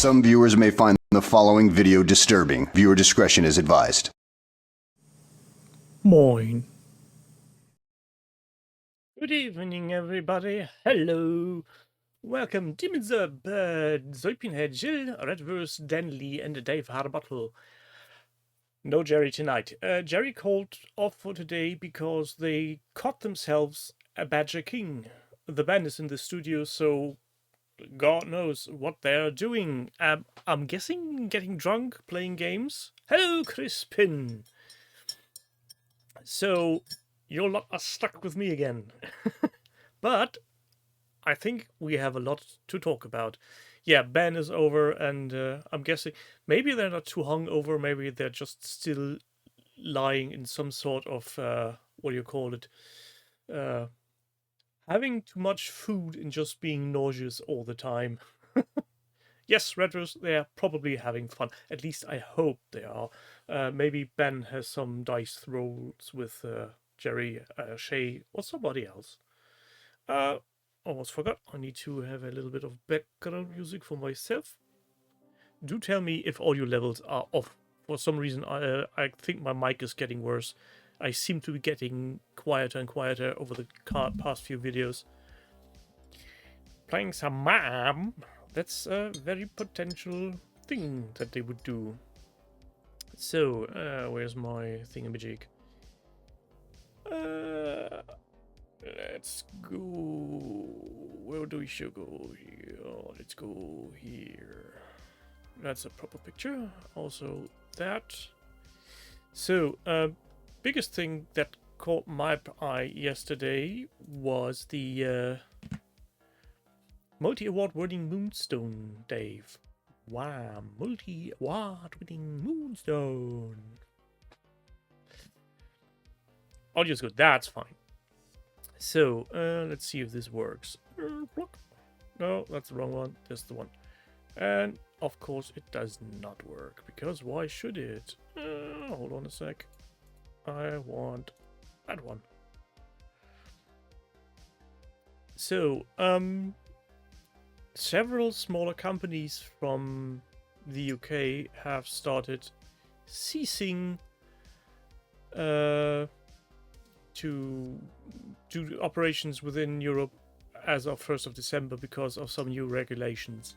Some viewers may find the following video disturbing. Viewer discretion is advised. Moin. Good evening, everybody. Hello. Welcome, Demons Up, Zoipinhead, Jill, Redverse, Denley, and Dave Harbottle. No Jerry tonight. Jerry called off for today because they caught themselves a Badger King. The band is in the studio, so God knows what they're doing. I'm guessing getting drunk, playing games. Hello, Crispin. So, you're lot are stuck with me again. But I think we have a lot to talk about. Yeah, Ben is over, and I'm guessing maybe they're not too hungover. Maybe they're just still lying in some sort of what do you call it? Having too much food and just being nauseous all the time. Yes, Redverse, they're probably having fun. At least I hope they are. Maybe Ben has some dice rolls with Jerry, Shay, or somebody else. Almost forgot. I need to have a little bit of background music for myself. Do tell me if audio levels are off. For some reason, I think my mic is getting worse. I seem to be getting quieter and quieter over the past few videos. Playing some MAM. That's a very potential thing that they would do. So, where's my thingamajig? Let's go. Where do we should go here? Oh, let's go here. That's a proper picture. Also that. So, biggest thing that caught my eye yesterday was the multi-award winning Moonstone, Dave. Wow, multi-award winning Moonstone. Audio's good, that's fine. So, let's see if this works. No, that's the wrong one. That's the one. And, of course, it does not work. Because why should it? Hold on a sec. I want that one. So, several smaller companies from the UK have started ceasing to do operations within Europe as of 1st of December because of some new regulations.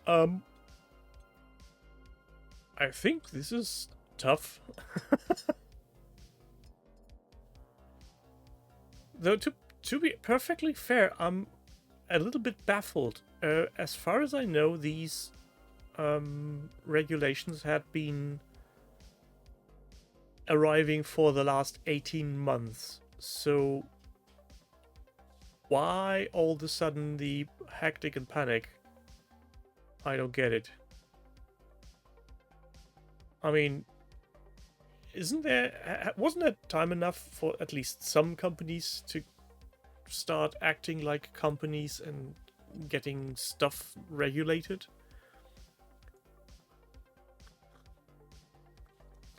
I think this is tough. Though to be perfectly fair, I'm a little bit baffled. As far as I know, these regulations had been arriving for the last 18 months. So why all of a sudden the hectic and panic? I don't get it. I mean, wasn't there time enough for at least some companies to start acting like companies and getting stuff regulated?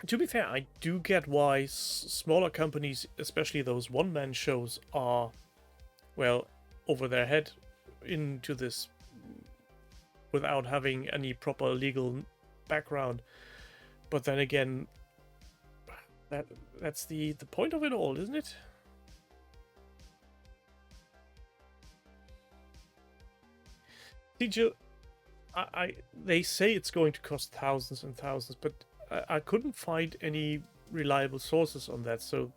To be fair, I do get why smaller companies, especially those one-man shows, are, well, over their head into this without having any proper legal background. But then again, that's the point of it all, isn't it? Teacher, they say it's going to cost thousands and thousands, but I couldn't find any reliable sources on that, so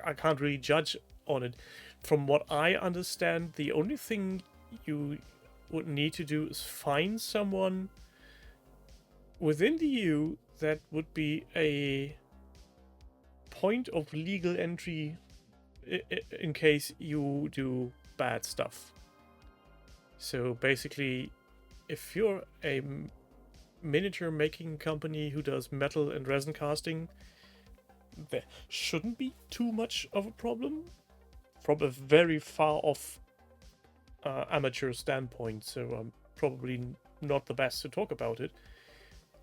I can't really judge on it. From what I understand, the only thing you would need to do is find someone within the EU that would be a point of legal entry in case you do bad stuff. So basically, if you're a miniature making company who does metal and resin casting, there shouldn't be too much of a problem from a very far off amateur standpoint, so I'm probably not the best to talk about it.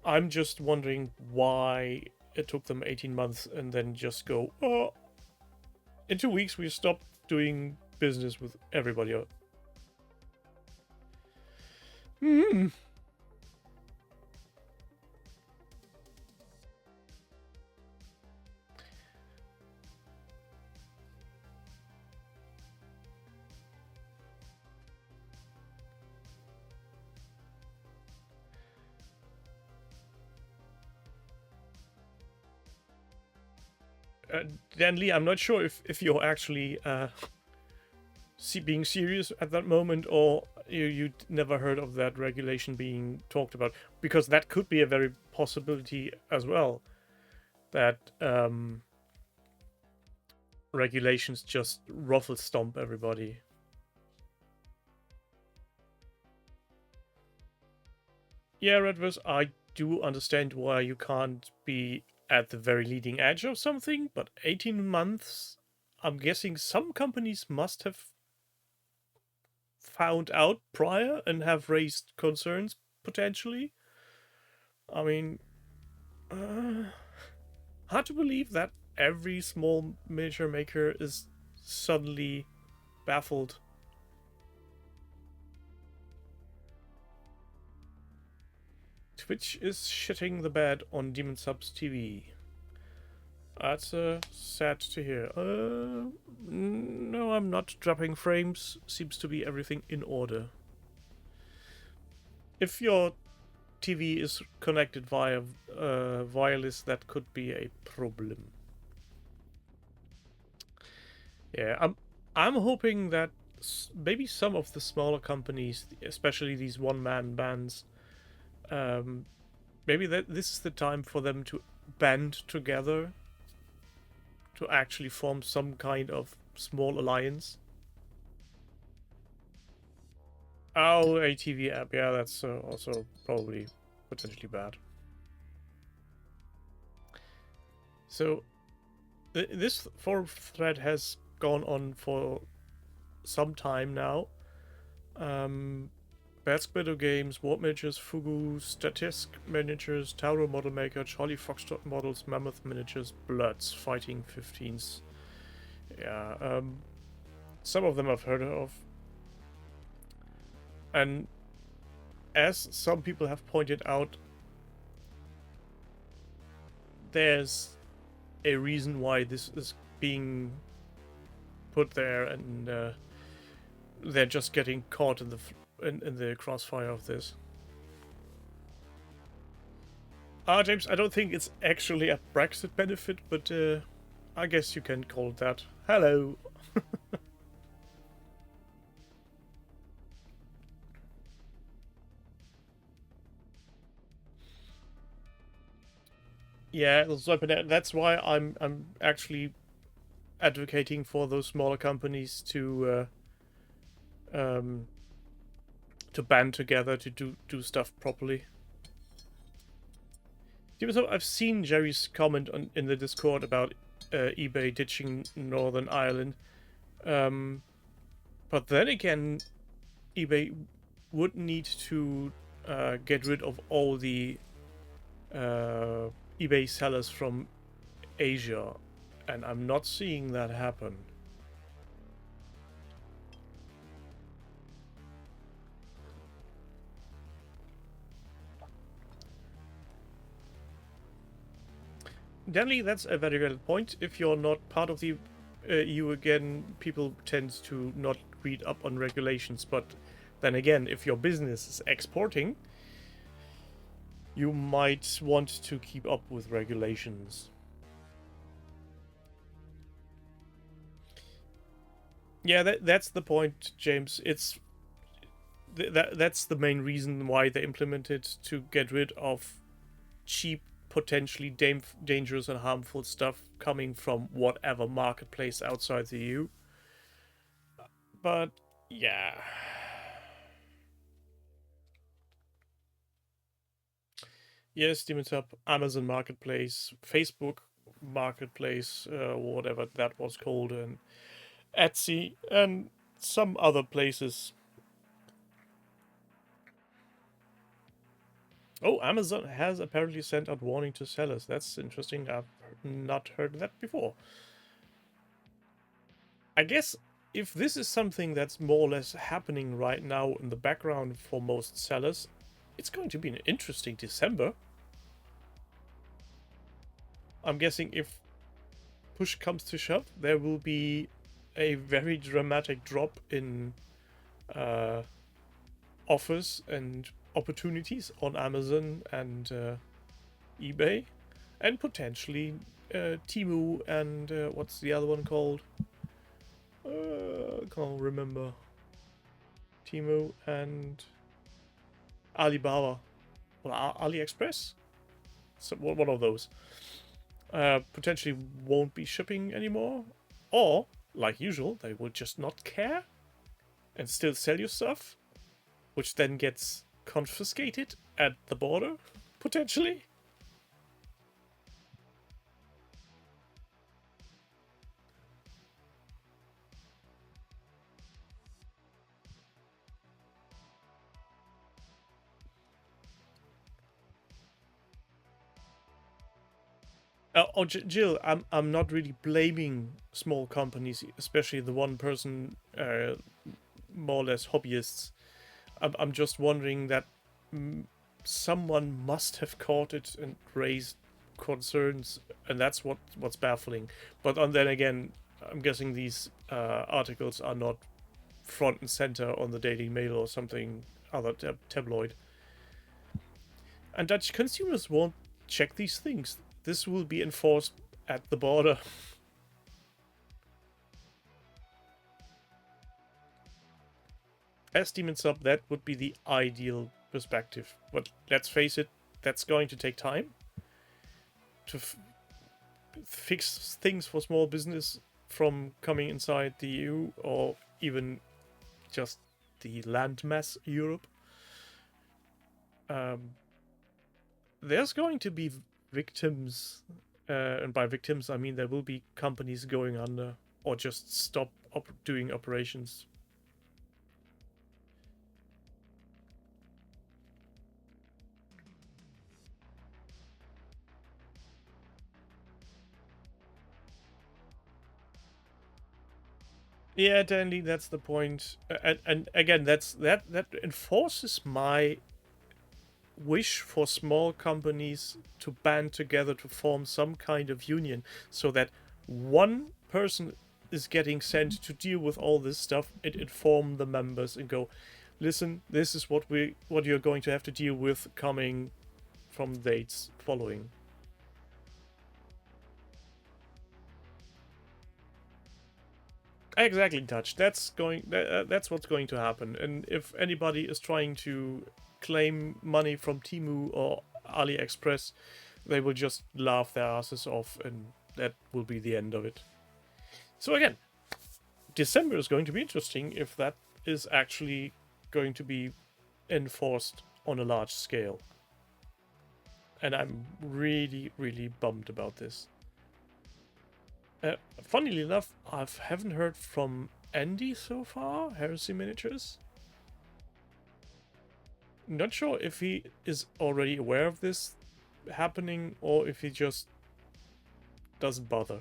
I'm just wondering why it took them 18 months and then just go, oh, in 2 weeks we stopped doing business with everybody else. Dan Lee, I'm not sure if you're actually being serious at that moment, or you never heard of that regulation being talked about, because that could be a very possibility as well, that regulations just ruffle stomp everybody. Yeah, Redverse, I do understand why you can't be at the very leading edge of something, but 18 months, I'm guessing some companies must have found out prior and have raised concerns, potentially. I mean, hard to believe that every small miniature maker is suddenly baffled. Twitch is shitting the bed on Demon Subs TV. That's sad to hear. No, I'm not dropping frames. Seems to be everything in order. If your TV is connected via wireless, that could be a problem. Yeah, I'm hoping that maybe some of the smaller companies, especially these one-man bands, maybe this is the time for them to band together to actually form some kind of small alliance. Oh, a TV app. Yeah, that's also probably potentially bad. So, this forum thread has gone on for some time now. Bad Squiddo Games, Warp Miniatures, Fugu, Statisk Miniatures, Tauro Model Maker, Charlie Foxtrot Models, Mammoth Miniatures, Bloods, Fighting 15s. Yeah, some of them I've heard of. And as some people have pointed out, there's a reason why this is being put there, and they're just getting caught in the crossfire of this. James, I don't think it's actually a Brexit benefit, but I guess you can call it that. Hello. Yeah, that's why I'm actually advocating for those smaller companies to band together to do stuff properly. So I've seen Jerry's comment in the Discord about eBay ditching Northern Ireland, but then again, eBay would need to get rid of all the eBay sellers from Asia, and I'm not seeing that happen. Danley, that's a very valid point. If you're not part of the EU again, people tend to not read up on regulations. But then again, if your business is exporting, you might want to keep up with regulations. Yeah, that's the point, James. It's that's the main reason why they implemented to get rid of cheap, potentially dangerous and harmful stuff coming from whatever marketplace outside the EU. But yeah. Yes, Demon's Up, Amazon Marketplace, Facebook Marketplace, whatever that was called, and Etsy, and some other places. Oh, Amazon has apparently sent out warning to sellers. That's interesting. I've not heard that before. I guess if this is something that's more or less happening right now in the background for most sellers, it's going to be an interesting December. I'm guessing if push comes to shove, there will be a very dramatic drop in offers and opportunities on Amazon and eBay, and potentially Temu and what's the other one called? Can't remember. Temu and Alibaba or AliExpress. So one of those potentially won't be shipping anymore, or like usual, they will just not care and still sell you stuff, which then gets confiscated at the border, potentially. Jill, I'm not really blaming small companies, especially the one person, more or less hobbyists. I'm just wondering that someone must have caught it and raised concerns, and that's what's baffling. But then again, I'm guessing these articles are not front and center on the Daily Mail or something other tabloid. And Dutch consumers won't check these things. This will be enforced at the border. As Demon Sub, that would be the ideal perspective. But let's face it, that's going to take time to fix things for small business from coming inside the EU or even just the landmass Europe. There's going to be victims, and by victims I mean there will be companies going under or just stop doing operations. Yeah, Dandy, that's the point. And again, that enforces my wish for small companies to band together to form some kind of union, so that one person is getting sent to deal with all this stuff and inform the members and go, listen, this is what you're going to have to deal with coming from dates following. Exactly, Dutch. That's what's going to happen. And if anybody is trying to claim money from Temu or AliExpress, they will just laugh their asses off, and that will be the end of it. So again, December is going to be interesting if that is actually going to be enforced on a large scale. And I'm really, really bummed about this. Funnily enough, I haven't heard from Andy so far, Heresy Miniatures. Not sure if he is already aware of this happening or if he just doesn't bother.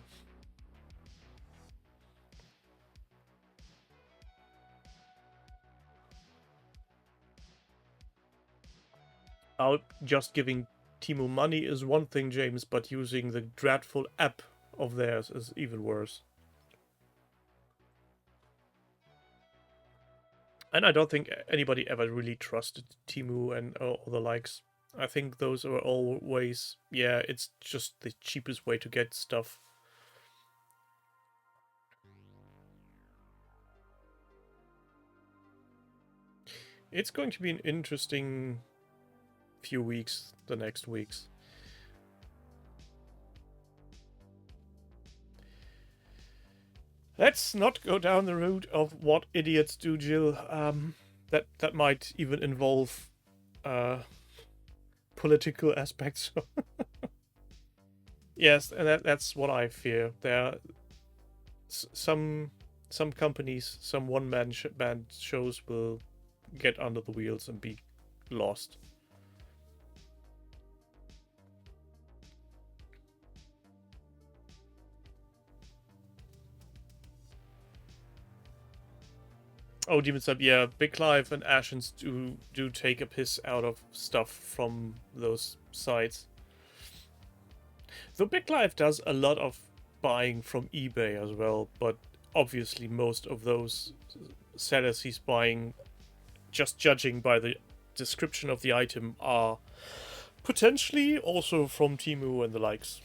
Out just giving Temu Money is one thing, James, but using the dreadful app of theirs is even worse. And I don't think anybody ever really trusted Temu and all the likes. I think those are always, yeah, it's just the cheapest way to get stuff. It's going to be an interesting few weeks, the next weeks. Let's not go down the route of what idiots do, Jill. That might even involve political aspects. Yes, and that's what I fear. There are some companies, some one-man band shows will get under the wheels and be lost. Oh, Demon Sub, yeah, Big Clive and Ashens do take a piss out of stuff from those sites. Though Big Clive does a lot of buying from eBay as well, but obviously most of those sellers he's buying, just judging by the description of the item, are potentially also from Temu and the likes.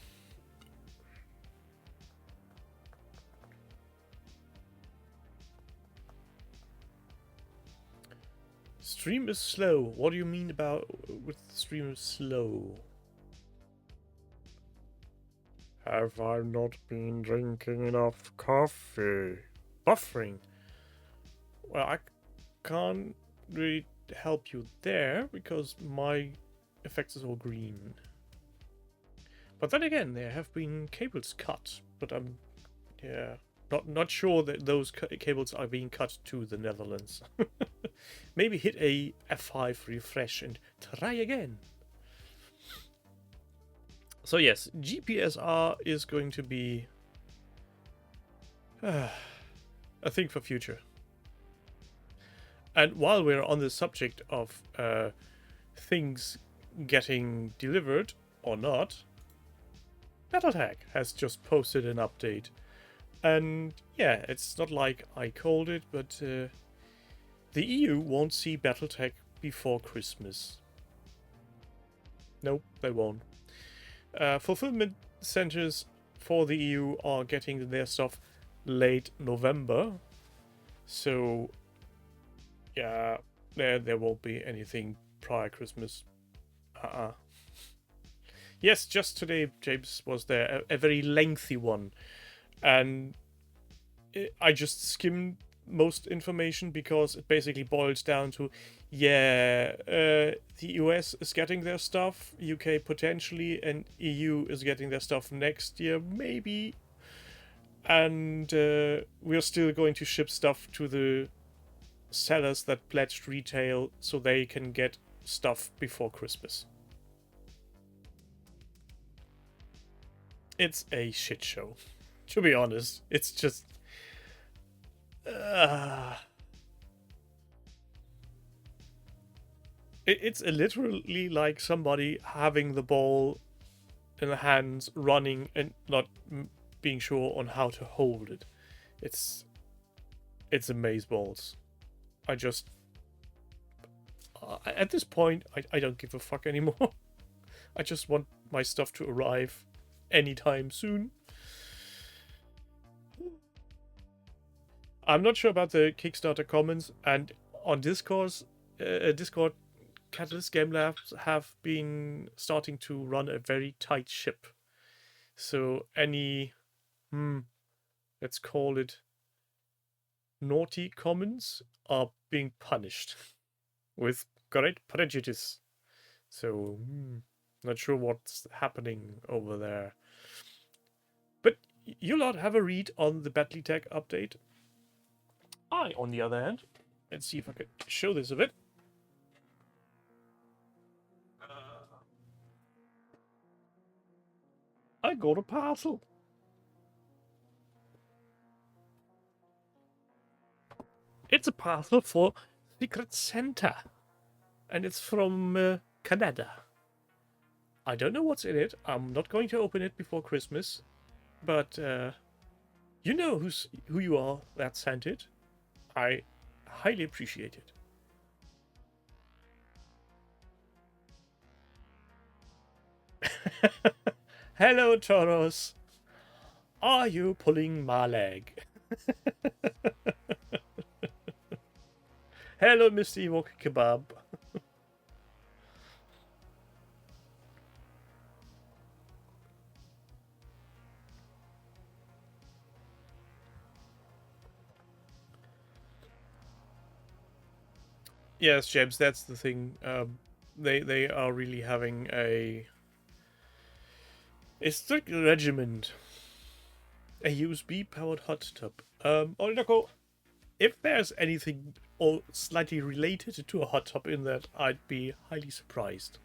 Stream is slow. What do you mean about with stream is slow? Have I not been drinking enough coffee? Buffering. Well, I can't really help you there because my effects is all green. But then again, there have been cables cut, but I'm not sure that those cables are being cut to the Netherlands. Maybe hit a F5 refresh and try again. So yes, GPSR is going to be a thing for future. And while we're on the subject of things getting delivered or not, Battletech has just posted an update. And yeah, it's not like I called it, but the EU won't see Battletech before Christmas. Nope, they won't. Fulfillment centers for the EU are getting their stuff late November. So yeah, there won't be anything prior Christmas. Yes, just today James was there, a very lengthy one. And I just skimmed most information because it basically boils down to, the US is getting their stuff, UK potentially, and EU is getting their stuff next year, maybe. And we're still going to ship stuff to the sellers that pledged retail so they can get stuff before Christmas. It's a shit show. To be honest, it's just... It's literally like somebody having the ball in the hands, running, and not being sure on how to hold it. It's amazeballs. I just... at this point, I don't give a fuck anymore. I just want my stuff to arrive anytime soon. I'm not sure about the Kickstarter comments, and on Discord, Catalyst Game Labs have been starting to run a very tight ship. So any, let's call it, naughty comments are being punished with great prejudice. So, not sure what's happening over there. But you lot have a read on the Battletech update. I, on the other hand, let's see if I could show this a bit. I got a parcel. It's a parcel for Secret Santa. And it's from Canada. I don't know what's in it. I'm not going to open it before Christmas, but you know who you are that sent it. I highly appreciate it. Hello, Toros. Are you pulling my leg? Hello, Mr. Ewok Kebab. Yes, James, that's the thing. They are really having a strict regiment. A USB-powered hot tub. Orinoco, if there's anything or slightly related to a hot tub in that, I'd be highly surprised.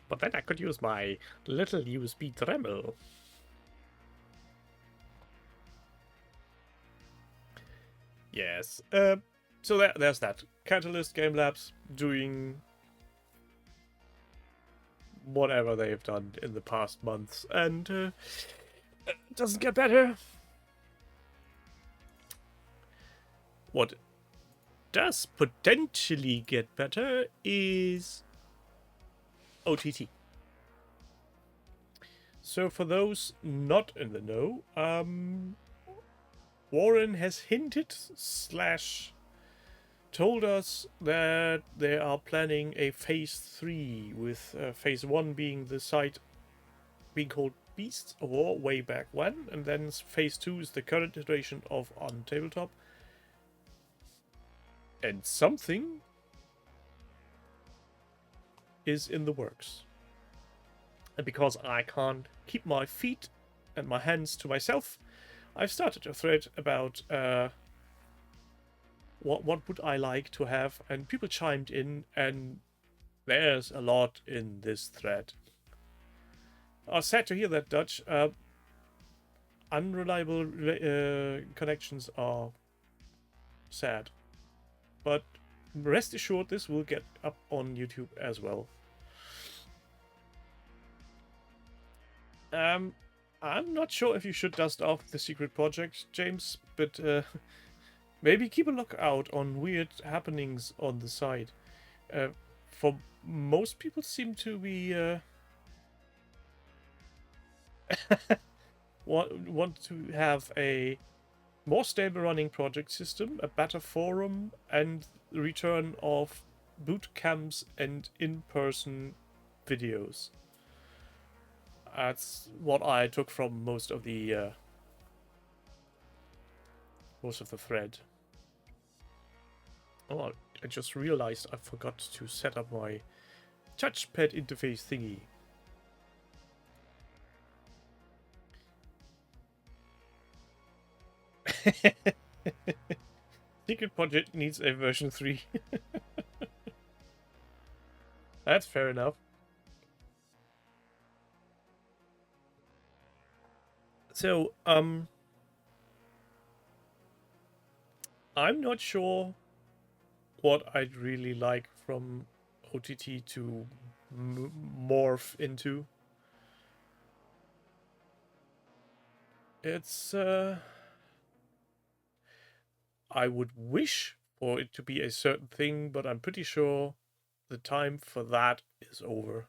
But then I could use my little USB Dremel. Yes. So there's that. Catalyst Game Labs doing whatever they've done in the past months, and it doesn't get better. What does potentially get better is OTT. So for those not in the know, Warren has hinted / told us that they are planning a phase 3, with phase 1 being the site being called Beasts of War way back when, and then phase 2 is the current iteration of On Tabletop. And something is in the works. And because I can't keep my feet and my hands to myself, I've started a thread about what would I like to have, and people chimed in, and there's a lot in this thread. I was sad to hear that, Dutch. Unreliable connections are sad. But rest assured, this will get up on YouTube as well. I'm not sure if you should dust off the secret project, James, but maybe keep a lookout on weird happenings on the site. For most people seem to be want to have a more stable running project system, a better forum, and the return of boot camps and in-person videos. That's what I took from most of the thread. Oh, I just realized I forgot to set up my touchpad interface thingy. Secret Project needs a version 3. That's fair enough. So, I'm not sure what I'd really like from OTT to morph into. It's, I would wish for it to be a certain thing, but I'm pretty sure the time for that is over.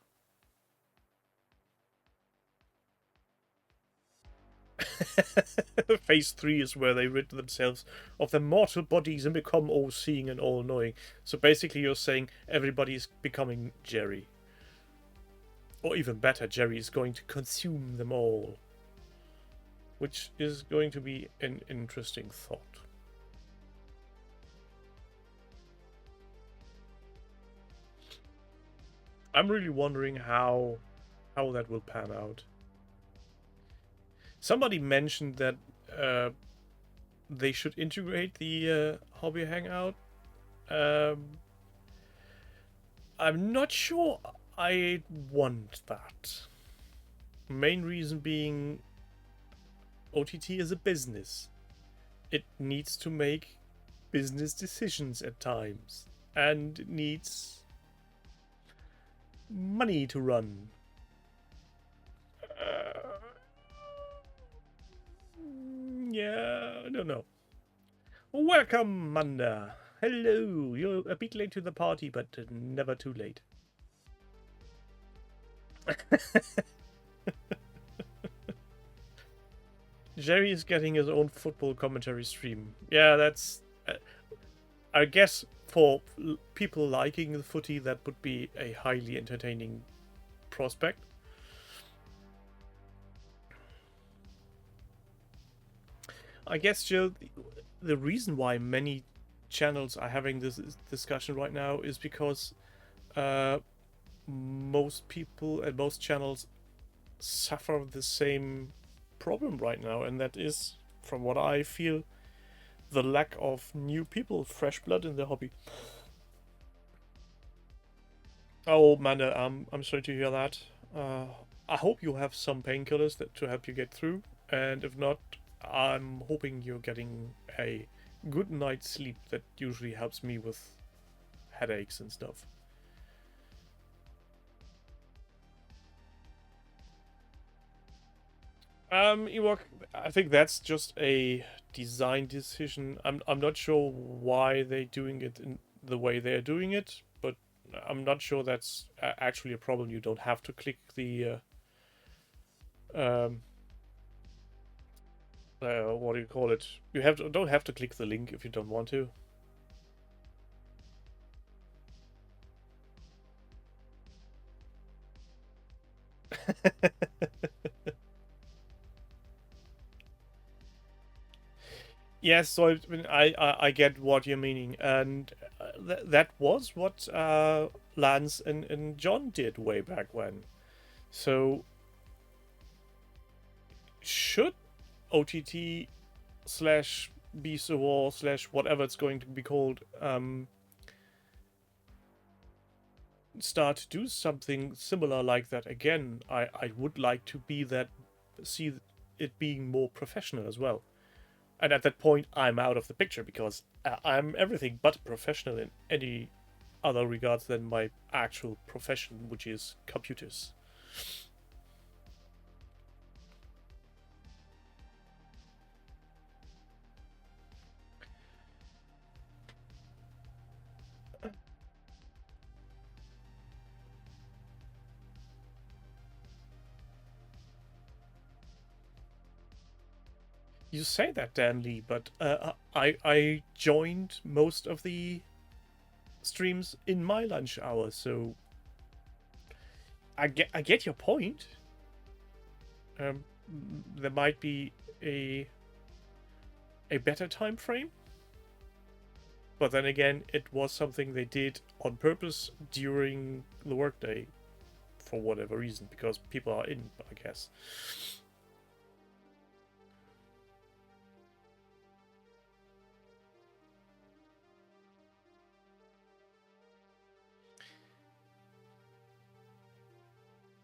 Phase 3 is where they rid themselves of their mortal bodies and become all-seeing and all-knowing. So basically you're saying everybody's becoming Jerry. Or even better, Jerry is going to consume them all. Which is going to be an interesting thought. I'm really wondering how that will pan out. Somebody mentioned that they should integrate the Hobby Hangout. I'm not sure I want that. Main reason being OTT is a business. It needs to make business decisions at times. and needs money to run. Yeah, I don't know. Welcome, Manda. Hello. You're a bit late to the party, but never too late. Jerry is getting his own football commentary stream. Yeah, that's... I guess for people liking the footy, that would be a highly entertaining prospect. I guess, Jill, the reason why many channels are having this discussion right now is because most people and most channels suffer the same problem right now, and that is, from what I feel, the lack of new people, fresh blood in the hobby. Oh man, I'm sorry to hear that. I hope you have some painkillers to help you get through, and if not, I'm hoping you're getting a good night's sleep. That usually helps me with headaches and stuff. Ewok, I think that's just a design decision. I'm not sure why they're doing it in the way they're doing it, but I'm not sure that's actually a problem. You don't have to click the what do you call it? You don't have to click the link if you don't want to. Yes, so I get what you're meaning, and that was what Lance and John did way back when. So should OTT slash Beast of War slash whatever it's going to be called start to do something similar like that again, I would like to see it being more professional as well. And at that point, I'm out of the picture because I'm everything but professional in any other regards than my actual profession, which is computers. You say that, Dan Lee, but I joined most of the streams in my lunch hour, so I get your point. There might be a better time frame, but then again, it was something they did on purpose during the workday for whatever reason, because people are in, I guess.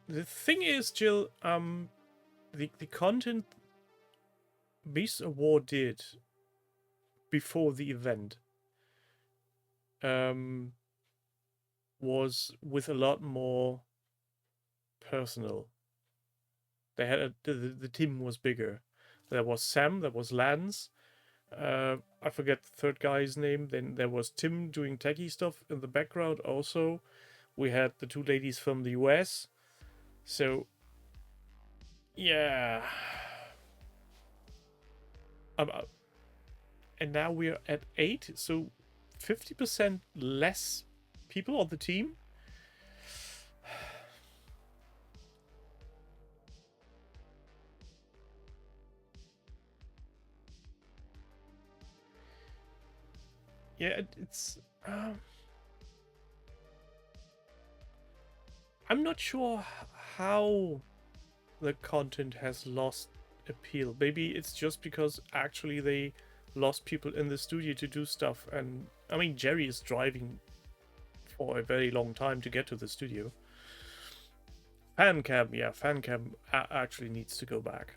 The thing is, Jill, the content Beast of War did before the event was with a lot more personal. They had the team was bigger. There was Sam, there was Lance. I forget the third guy's name. Then there was Tim doing techie stuff in the background. Also, we had the two ladies from the US. So, yeah. And now we're at 8, so 50% less people on the team. Yeah, it's... I'm not sure how the content has lost appeal. Maybe it's just because actually they lost people in the studio to do stuff. And I mean, Jerry is driving for a very long time to get to the studio. Fancam, yeah, Fancam actually needs to go back.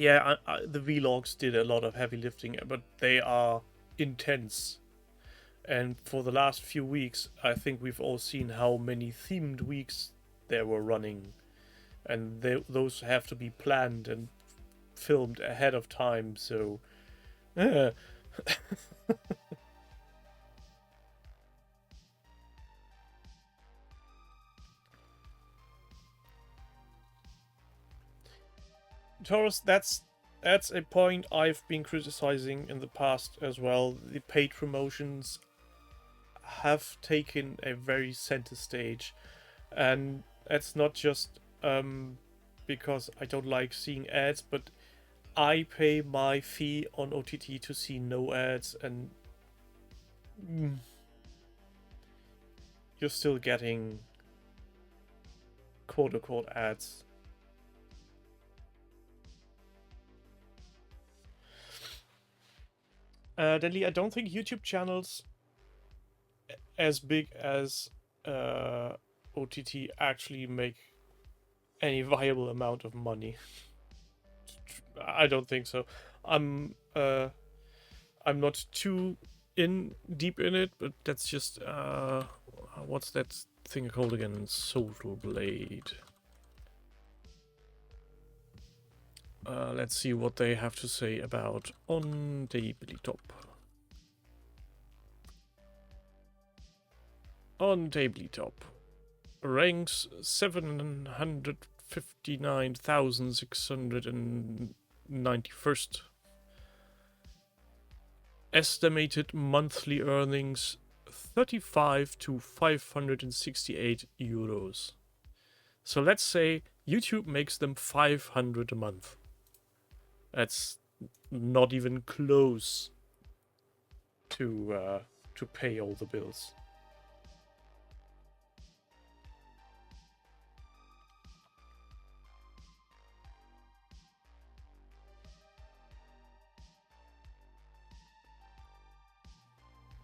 Yeah, the vlogs did a lot of heavy lifting, but they are intense. And for the last few weeks, I think we've all seen how many themed weeks there were running. And those have to be planned and filmed ahead of time, so... Taurus, that's a point I've been criticizing in the past as well. The paid promotions have taken a very center stage, and it's not just because I don't like seeing ads, but I pay my fee on OTT to see no ads, and you're still getting quote-unquote ads. Deadly, I don't think YouTube channels as big as OTT actually make any viable amount of money. I don't think so. I'm not too deep in it, but that's just what's that thing called again? Social Blade. Let's see what they have to say about On Tabletop. On Tabletop ranks 759,691st. Estimated monthly earnings 35 to 568 euros. So let's say YouTube makes them 500 a month. That's not even close to pay all the bills.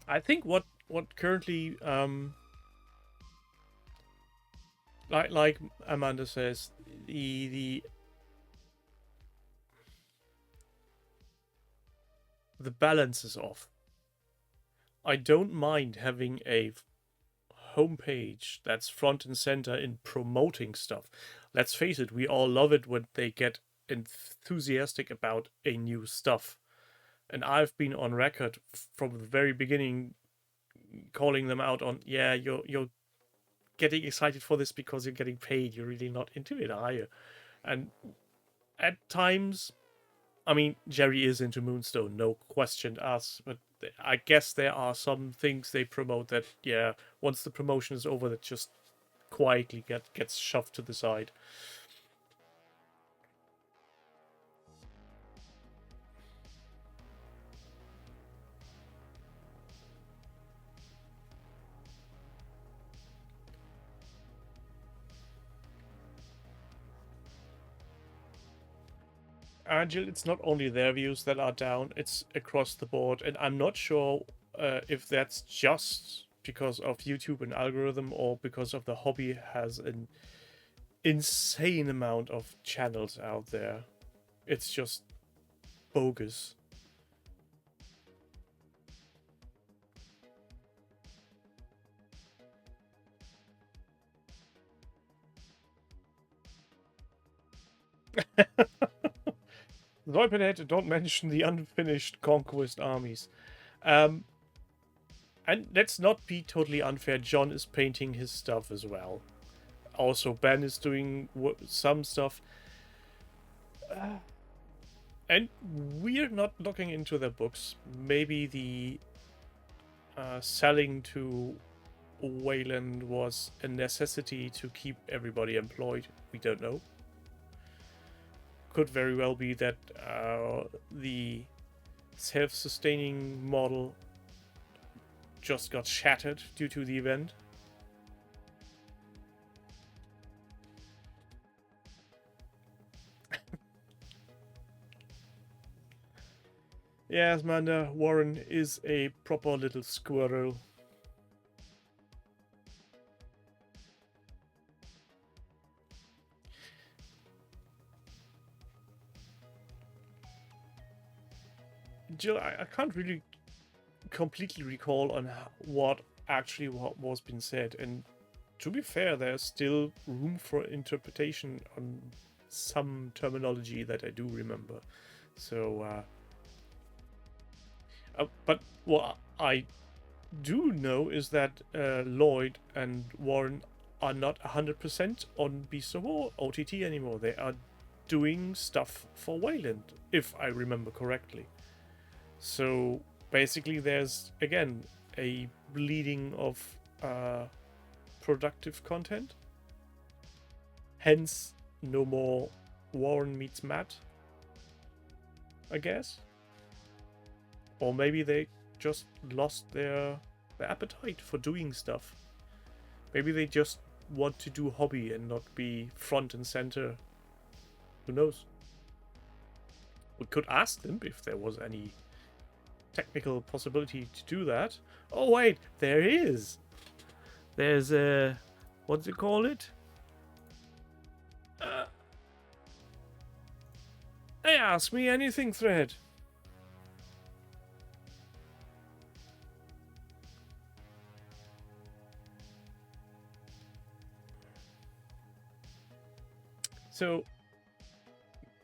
I think what currently like Amanda says, the balance is off. I don't mind having a homepage that's front and center in promoting stuff. Let's face it, we all love it when they get enthusiastic about a new stuff. And I've been on record from the very beginning calling them out on, yeah, you're getting excited for this because you're getting paid. You're really not into it, are you? And at times, I mean, Jerry is into Moonstone, no question asked, but I guess there are some things they promote that, yeah, once the promotion is over, that just quietly gets shoved to the side. Angel, it's not only their views that are down, it's across the board, and I'm not sure if that's just because of YouTube and algorithm or because of the hobby has an insane amount of channels out there. It's just bogus. Zoipenhead, don't mention the unfinished conquest armies. And let's not be totally unfair, John is painting his stuff as well. Also, Ben is doing some stuff. And we're not looking into their books. Maybe the selling to Wayland was a necessity to keep everybody employed. We don't know. Could very well be that the self-sustaining model just got shattered due to the event. Yes, Amanda, Warren is a proper little squirrel. Jill, I can't really completely recall on what was been said, and to be fair, there's still room for interpretation on some terminology that I do remember. So, but what I do know is that Lloyd and Warren are not 100% on Beast of War OTT anymore. They are doing stuff for Wayland, if I remember correctly. So basically, there's again a bleeding of productive content. Hence, no more Warren meets Matt, I guess. Or maybe they just lost their appetite for doing stuff. Maybe they just want to do hobby and not be front and center. Who knows? We could ask them if there was any technical possibility to do that. Oh wait, there is. There's a, what do you call it? Hey, ask me anything thread. So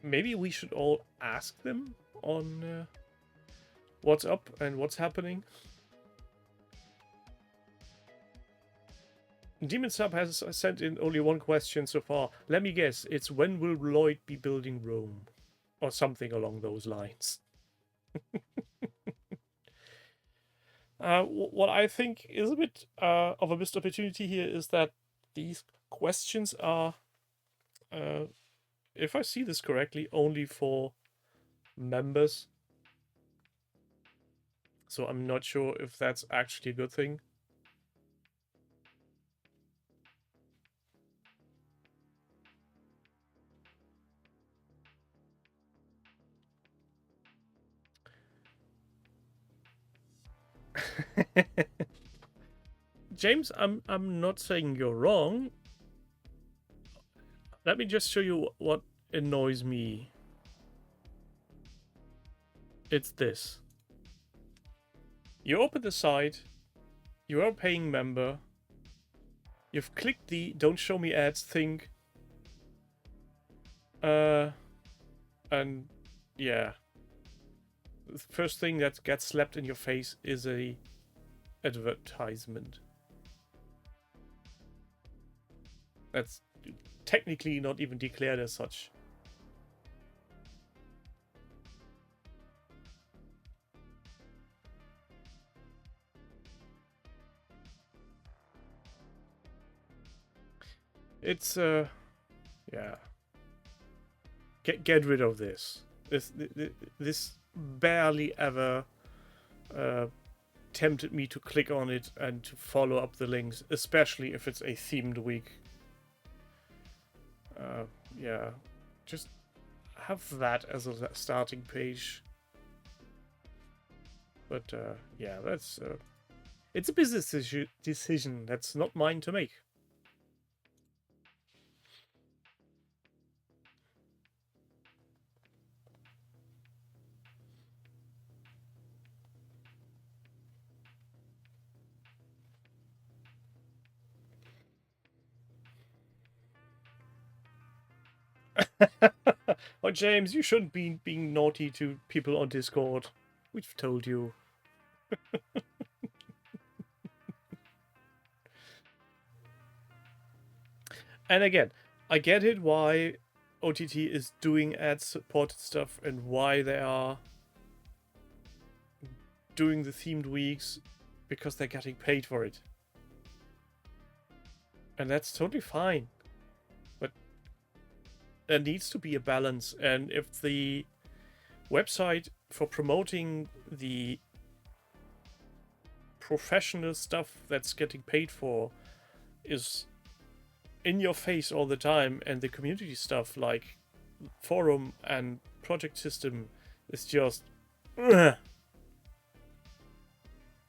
maybe we should all ask them on what's up and what's happening. Demon Sub has sent in only one question so far. Let me guess, it's when will Lloyd be building Rome? Or something along those lines. What I think is a bit of a missed opportunity here is that these questions are, if I see this correctly, only for members. So I'm not sure if that's actually a good thing. James, I'm not saying you're wrong. Let me just show you what annoys me. It's this. You open the site, you are a paying member, you've clicked the don't show me ads thing, and yeah, the first thing that gets slapped in your face is a advertisement. That's technically not even declared as such. It's yeah. Get rid of this. This barely ever tempted me to click on it and to follow up the links, especially if it's a themed week. Yeah, just have that as a starting page. But yeah, that's it's a business decision. That's not mine to make. Oh, James, you shouldn't be being naughty to people on Discord. We've told you. And again, I get it why OTT is doing ad-supported stuff and why they are doing the themed weeks, because they're getting paid for it. And that's totally fine. But there needs to be a balance, and if the website for promoting the professional stuff that's getting paid for is in your face all the time, and the community stuff like forum and project system is just ugh.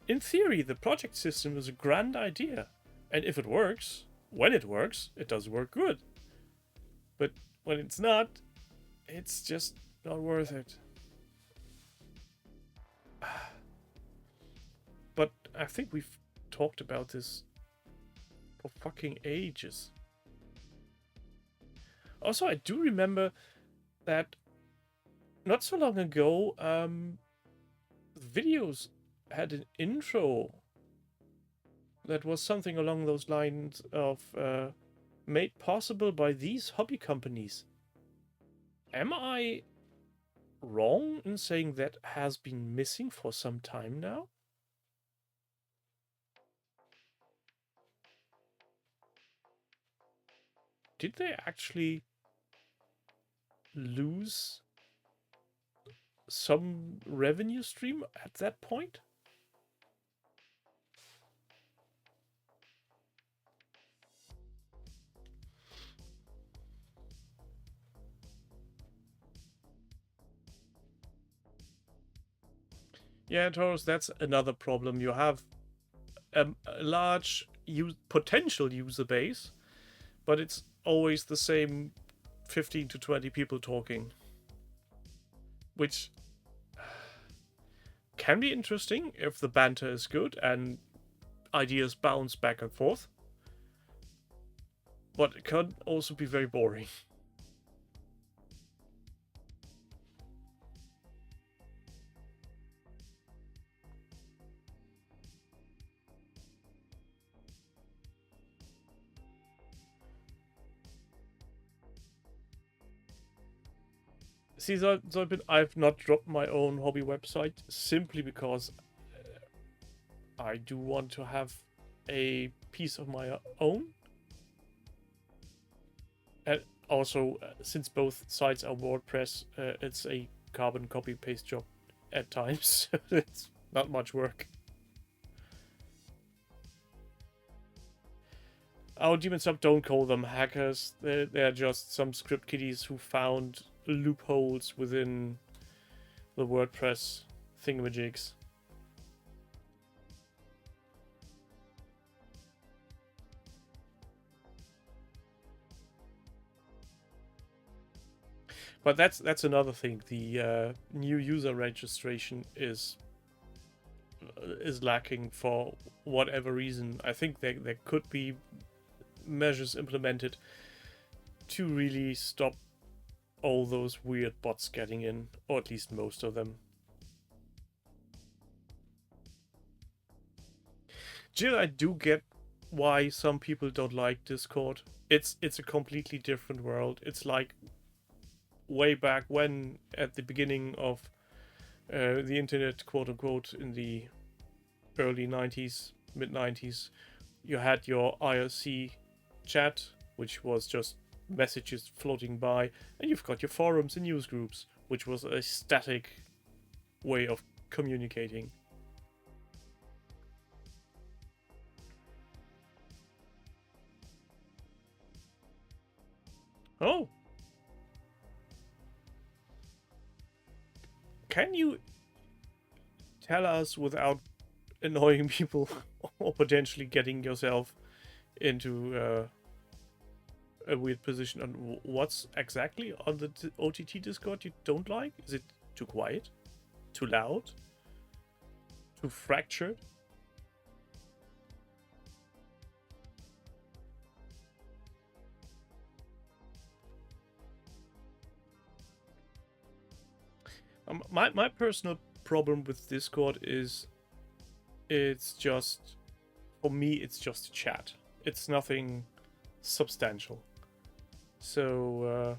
In theory, the project system is a grand idea, and if it works, when it works, it does work good. But when it's not, it's just not worth it. I think we've talked about this for fucking ages. Also, I do remember that not so long ago, videos had an intro that was something along those lines of made possible by these hobby companies. Am I wrong in saying that has been missing for some time now? Did they actually lose some revenue stream at that point? Yeah, Taurus, that's another problem. You have a large potential user base, but it's always the same 15 to 20 people talking, which can be interesting if the banter is good and ideas bounce back and forth, but it can also be very boring. See, I've not dropped my own hobby website simply because I do want to have a piece of my own. And also, since both sites are WordPress, it's a carbon copy paste job at times. It's not much work. Our demons up, don't call them hackers. They're just some script kiddies who found loopholes within the WordPress thingamajigs. But that's another thing. The new user registration is lacking for whatever reason. I think there could be measures implemented to really stop all those weird bots getting in, or at least most of them. Jill, I do get why some people don't like Discord. It's a completely different world. It's like way back when, at the beginning of the internet, quote unquote, in the early 90s, mid 90s, you had your IRC chat, which was just messages floating by, and you've got your forums and news groups, which was a static way of communicating. Oh! Can you tell us without annoying people or potentially getting yourself into a weird position on what's exactly on the OTT Discord you don't like? Is it too quiet? Too loud? Too fractured? My personal problem with Discord is it's just, for me, it's just a chat. It's nothing substantial. So,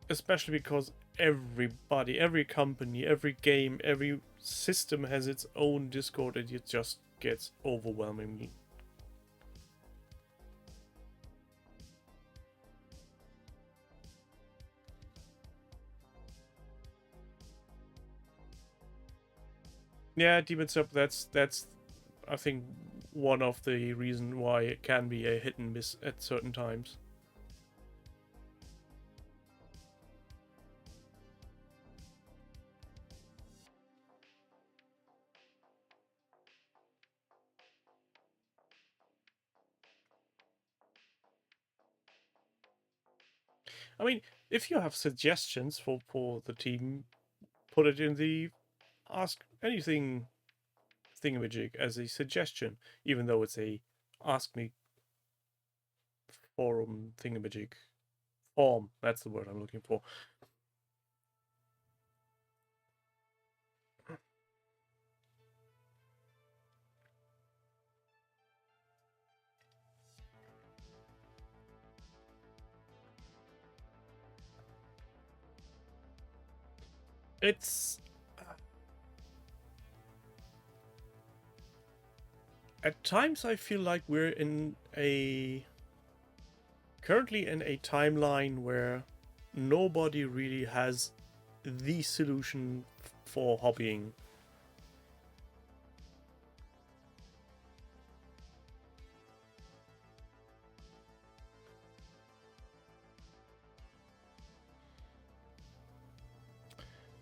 especially because everybody, every company, every game, every system has its own Discord, and it just gets overwhelming. Yeah, Demon's Up, that's I think one of the reasons why it can be a hit and miss at certain times. I mean, if you have suggestions for the team, put it in the Ask Anything thingamajig as a suggestion, even though it's a ask me forum thingamajig form. That's the word I'm looking for. It's at times I feel like we're currently in a timeline where nobody really has the solution for hobbying.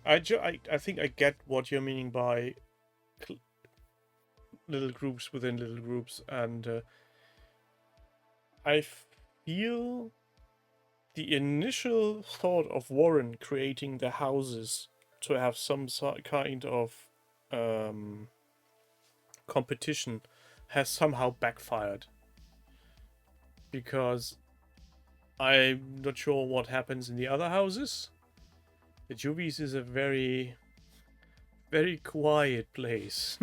I think I get what you're meaning by little groups within little groups, and I feel the initial thought of Warren creating the houses to have some kind of competition has somehow backfired, because I'm not sure what happens in the other houses. The Juvies is a very, very quiet place.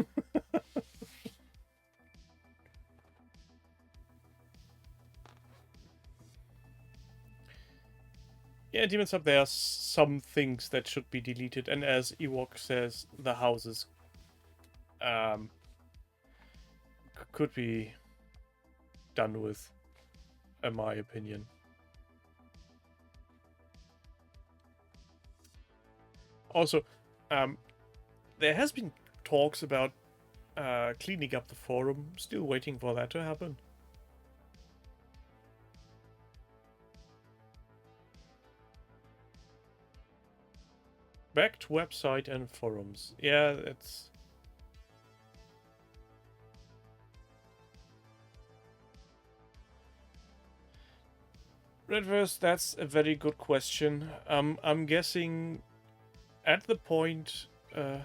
Yeah, Demons Up, there are some things that should be deleted, and as Ewok says, the houses could be done with, in my opinion. Also, there has been talks about cleaning up the forum. Still waiting for that to happen. Back to website and forums. Yeah, it's... Redverse, that's a very good question. I'm guessing at the point, and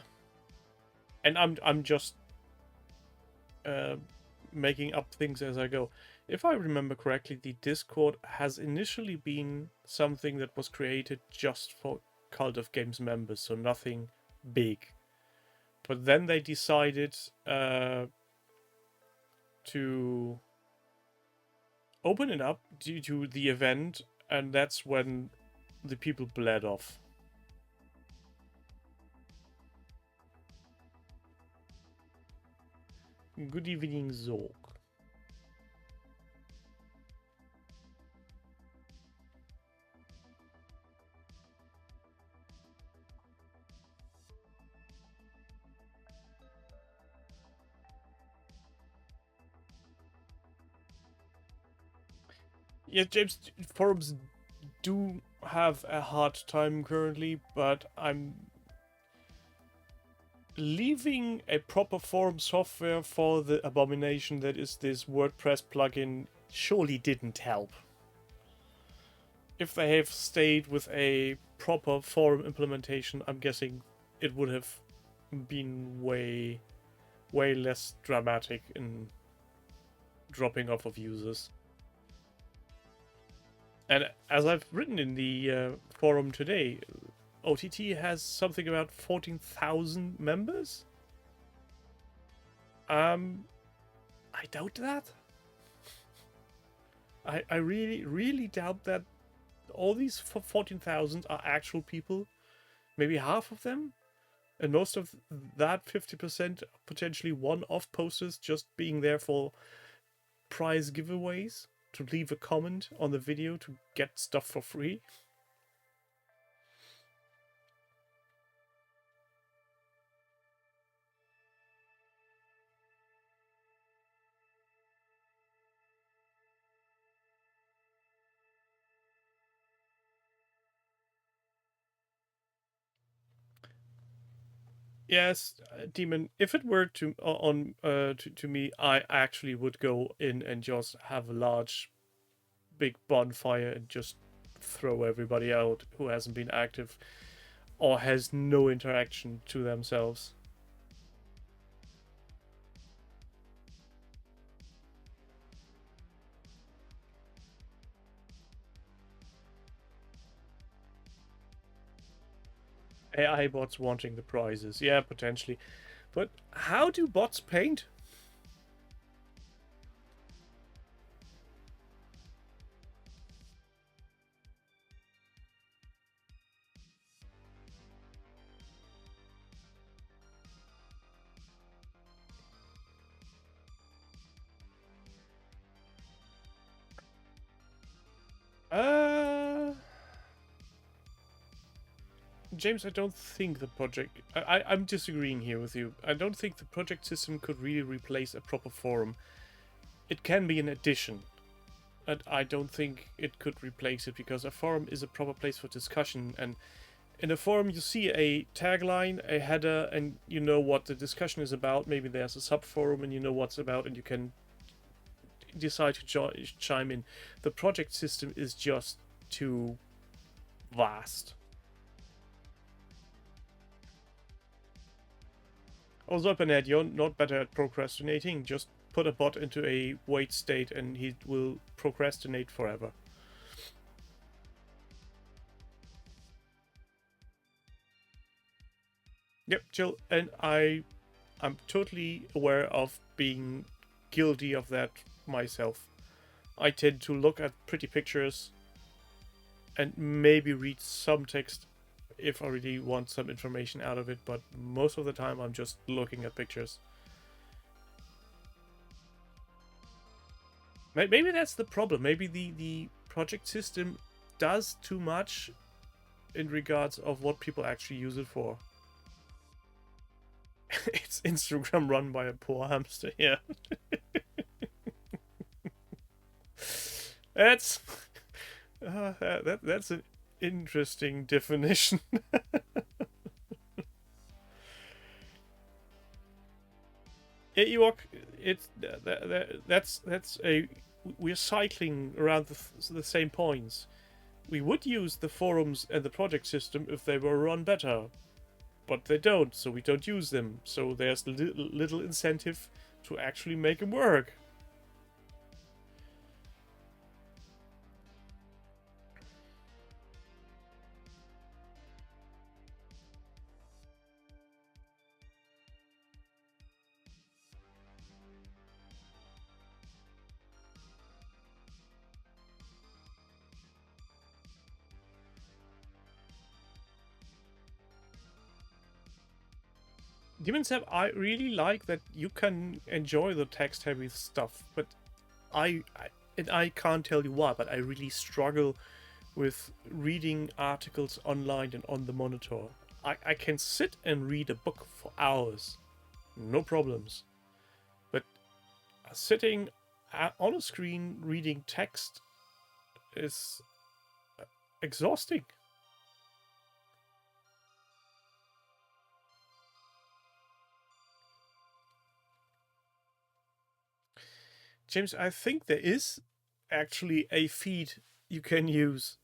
I'm just making up things as I go. If I remember correctly, the Discord has initially been something that was created just for Cult of Games members, so nothing big. But then they decided to open it up due to the event, and that's when the people bled off. Good evening, Zorg. Yeah, James, forums do have a hard time currently, but I'm leaving a proper forum software for the abomination that is this WordPress plugin surely didn't help. If they have stayed with a proper forum implementation, I'm guessing it would have been way less dramatic in dropping off of users. And as I've written in the forum today, OTT has something about 14,000 members. I doubt that. I really doubt that all these 14,000 are actual people. Maybe half of them, and most of that 50% potentially one-off posters just being there for prize giveaways, to leave a comment on the video to get stuff for free. Yes, Demon. If it were to me, I actually would go in and just have a large, big bonfire and just throw everybody out who hasn't been active or has no interaction to themselves. AI bots wanting the prizes. Yeah, potentially. But how do bots paint? James, I don't think the project... I'm disagreeing here with you. I don't think the project system could really replace a proper forum. It can be an addition. And I don't think it could replace it, because a forum is a proper place for discussion, and in a forum you see a tagline, a header, and you know what the discussion is about. Maybe there's a sub-forum and you know what's about, and you can decide to chime in. The project system is just too vast. Also, Bernard, you're not better at procrastinating. Just put a bot into a wait state and he will procrastinate forever. Yep, Jill, and I'm totally aware of being guilty of that myself. I tend to look at pretty pictures and maybe read some text if I really want some information out of it, but most of the time I'm just looking at pictures. Maybe that's the problem. Maybe the project system does too much in regards of what people actually use it for. It's Instagram run by a poor hamster, yeah. That's that's an interesting definition. Yeah, Ewok, it's that's a we're cycling around the same points. We would use the forums and the project system if they were run better, but they don't, so we don't use them. So there's little incentive to actually make them work. Demon Sap, I really like that you can enjoy the text-heavy stuff, but I can't tell you why, but I really struggle with reading articles online and on the monitor. I can sit and read a book for hours, no problems, but sitting on a screen reading text is exhausting. James, I think there is actually a feed you can use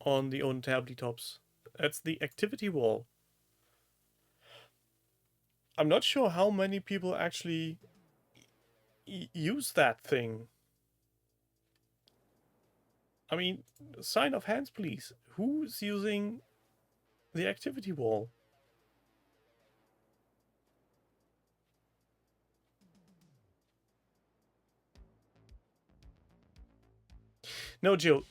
on the on tabletops. That's the activity wall. I'm not sure how many people actually use that thing. I mean, sign of hands, please. Who's using the activity wall? No, Jill.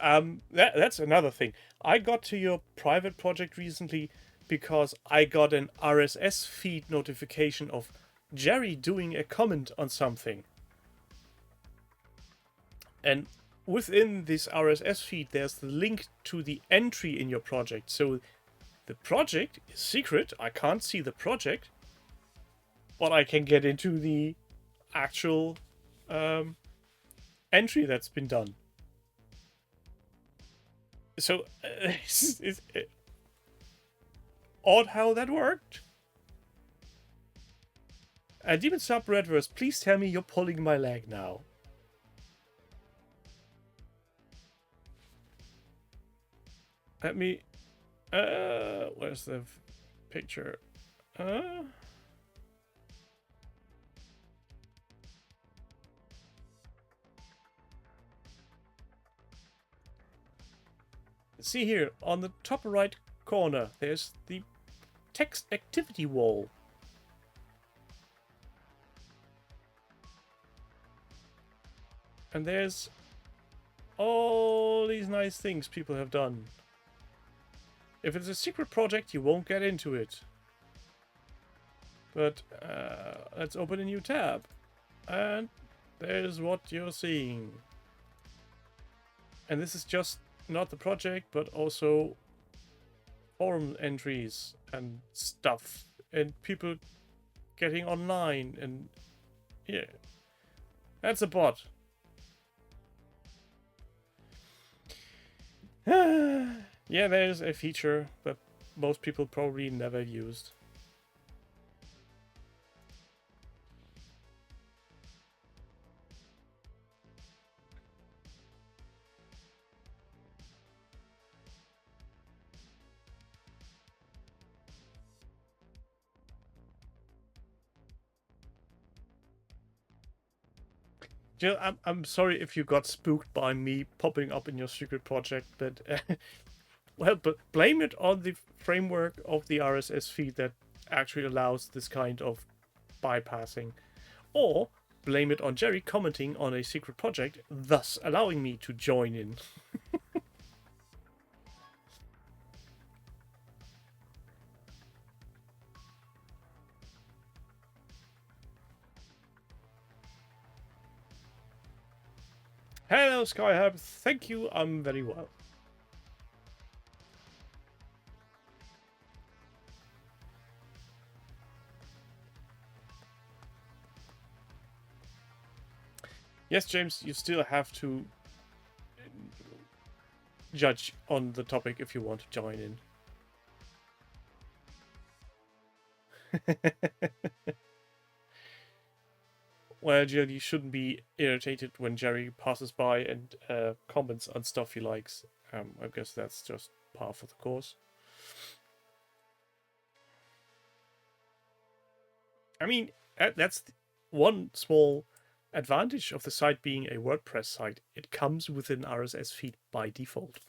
That's another thing. I got to your private project recently because I got an RSS feed notification of Jerry doing a comment on something. And within this RSS feed, there's the link to the entry in your project. So the project is secret. I can't see the project, but I can get into the actual entry that's been done. So it's odd how that worked. Demon Sub Redverse, please tell me you're pulling my leg now. Let me. Where's the picture? See here, on the top right corner, there's the text activity wall. And there's all these nice things people have done. If it's a secret project, you won't get into it. But let's open a new tab. And there's what you're seeing. And this is just not the project, but also forum entries and stuff. And people getting online. And yeah, that's a bot. Yeah, there's a feature that most people probably never used. Jill, I'm sorry if you got spooked by me popping up in your secret project, but well, but blame it on the framework of the RSS feed that actually allows this kind of bypassing, or blame it on Jerry commenting on a secret project, thus allowing me to join in. Hello, Skyhub. Thank you. I'm very well. Yes, James, you still have to judge on the topic if you want to join in. Well, Jill, you shouldn't be irritated when Jerry passes by and comments on stuff he likes. I guess that's just par for the course. I mean, that's one small advantage of the site being a WordPress site. It comes with an RSS feed by default.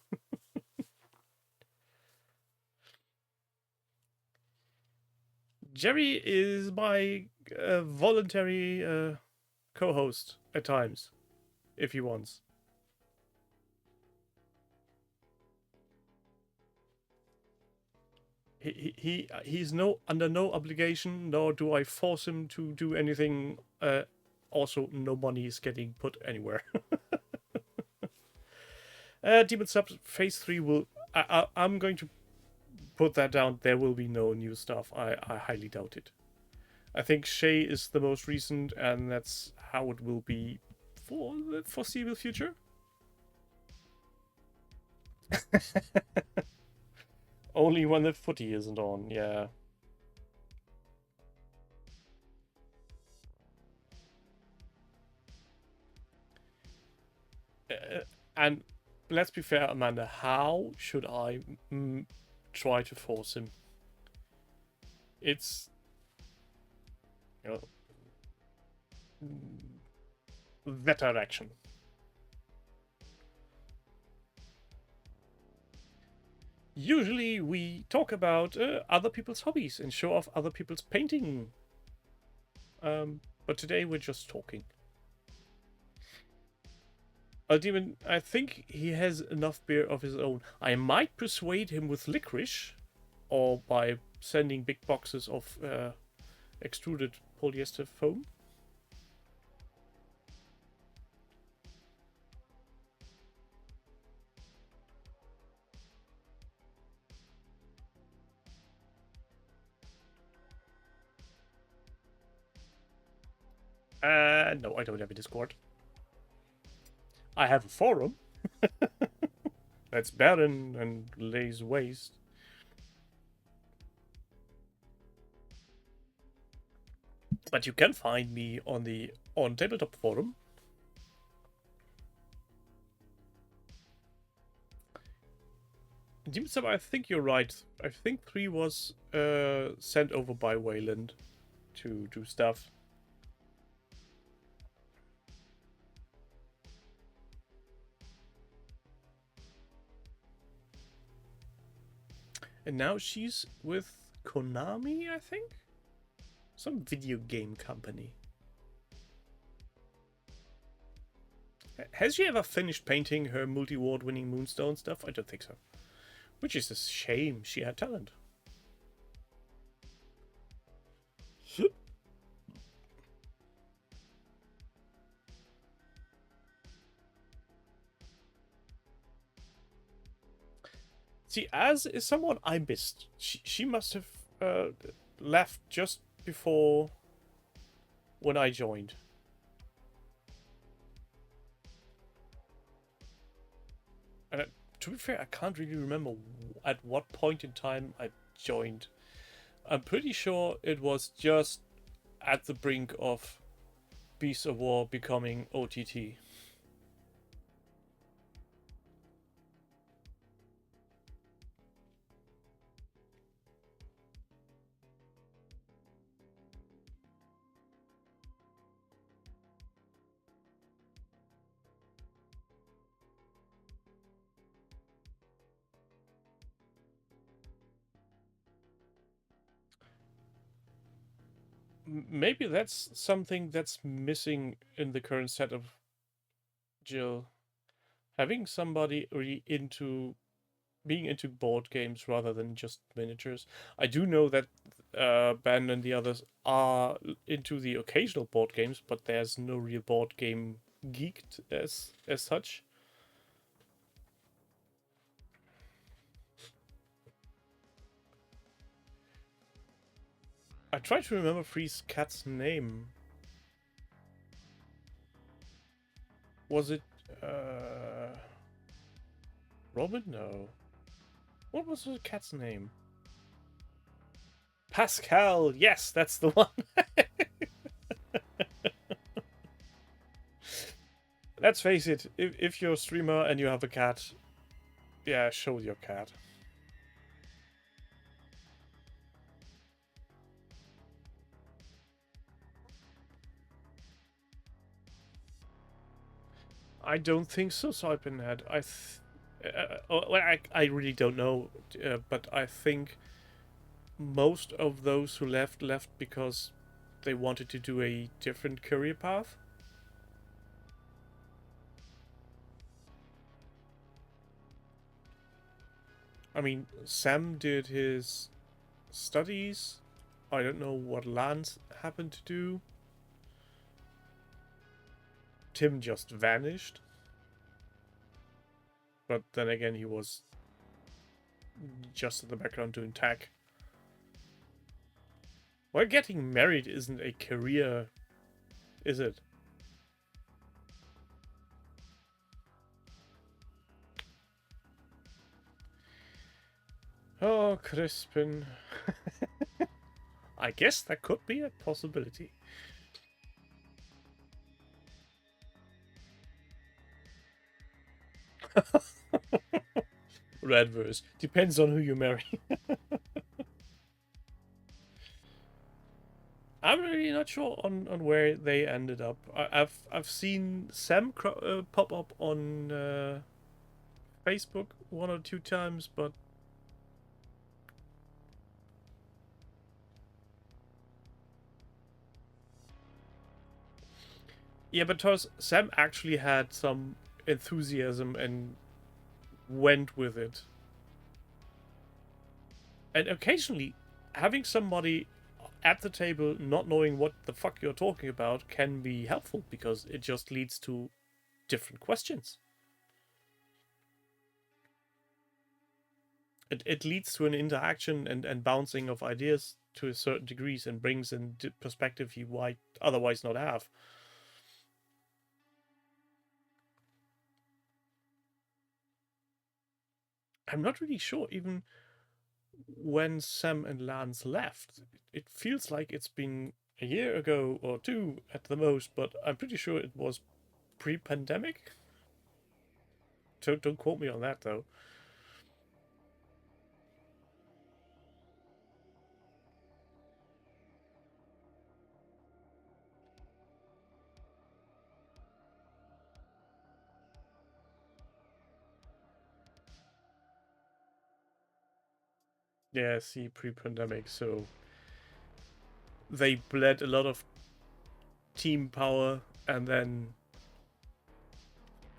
Jerry is my voluntary co-host at times, if he wants. He's under no obligation, nor do I force him to do anything. Also, no money is getting put anywhere. Demon Subs Phase 3 will... I'm going to put that down. There will be no new stuff. I highly doubt it. I think Shay is the most recent, and that's how it will be for the foreseeable future. Only when the footy isn't on, yeah. And let's be fair, Amanda, how should I try to force him? It's... you know... that direction. Usually we talk about other people's hobbies and show off other people's painting. But today we're just talking. Demon, I think he has enough beer of his own. I might persuade him with licorice, or by sending big boxes of extruded polyester foam. No, I don't have a Discord. I have a forum. That's barren and lays waste. But you can find me on the On Tabletop forum. Demon Sub, I think you're right. I think 3 was sent over by Wayland to do stuff. And now she's with Konami, I think? Some video game company. Has she ever finished painting her multi-award winning Moonstone stuff? I don't think so. Which is a shame. She had talent. See, Az is someone I missed. She must have left just before when I joined. And to be fair, I can't really remember at what point in time I joined. I'm pretty sure it was just at the brink of Beast of War becoming OTT. Maybe that's something that's missing in the current setup, Jill. Having somebody really being into board games rather than just miniatures. I do know that Ben and the others are into the occasional board games, but there's no real board game geeked as such. I try to remember Free's cat's name. Was it Robin? No. What was the cat's name? Pascal. Yes, that's the one. Let's face it. If you're a streamer and you have a cat, yeah, show your cat. I don't think so, Soipinhead. I really don't know, but I think most of those who left because they wanted to do a different career path. I mean, Sam did his studies. I don't know what Lance happened to do. Tim just vanished. But then again, he was just in the background doing tech. Well, getting married isn't a career, is it? Oh, Crispin. I guess that could be a possibility. Redverse. Depends on who you marry. I'm really not sure on where they ended up. I've seen Sam pop up on Facebook 1 or 2 times, but yeah, but Sam actually had some enthusiasm and went with it. And occasionally, having somebody at the table not knowing what the fuck you're talking about can be helpful because it just leads to different questions. It leads to an interaction and bouncing of ideas to a certain degrees and brings in perspective you might otherwise not have. I'm not really sure even when Sam and Lance left. It feels like it's been a year ago or 2 at the most, but I'm pretty sure it was pre-pandemic. Don't quote me on that though. Yeah, see, pre-pandemic, so they bled a lot of team power, and then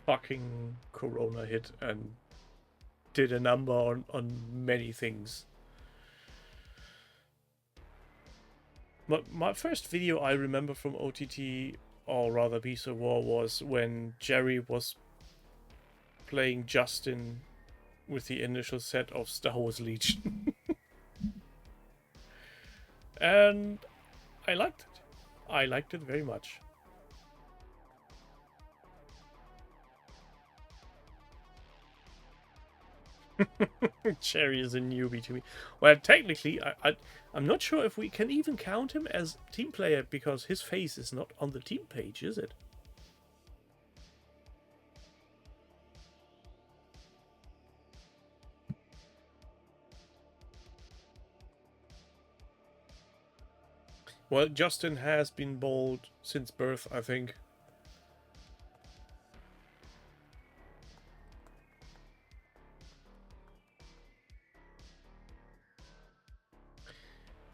fucking Corona hit and did a number on many things. My first video I remember from OTT, or rather Beast of War, was when Jerry was playing Justin with the initial set of Star Wars Legion. And I liked it. I liked it very much. Cherry is a newbie to me. Well, technically, I'm not sure if we can even count him as team player because his face is not on the team page, is it? Well, Justin has been bald since birth, I think.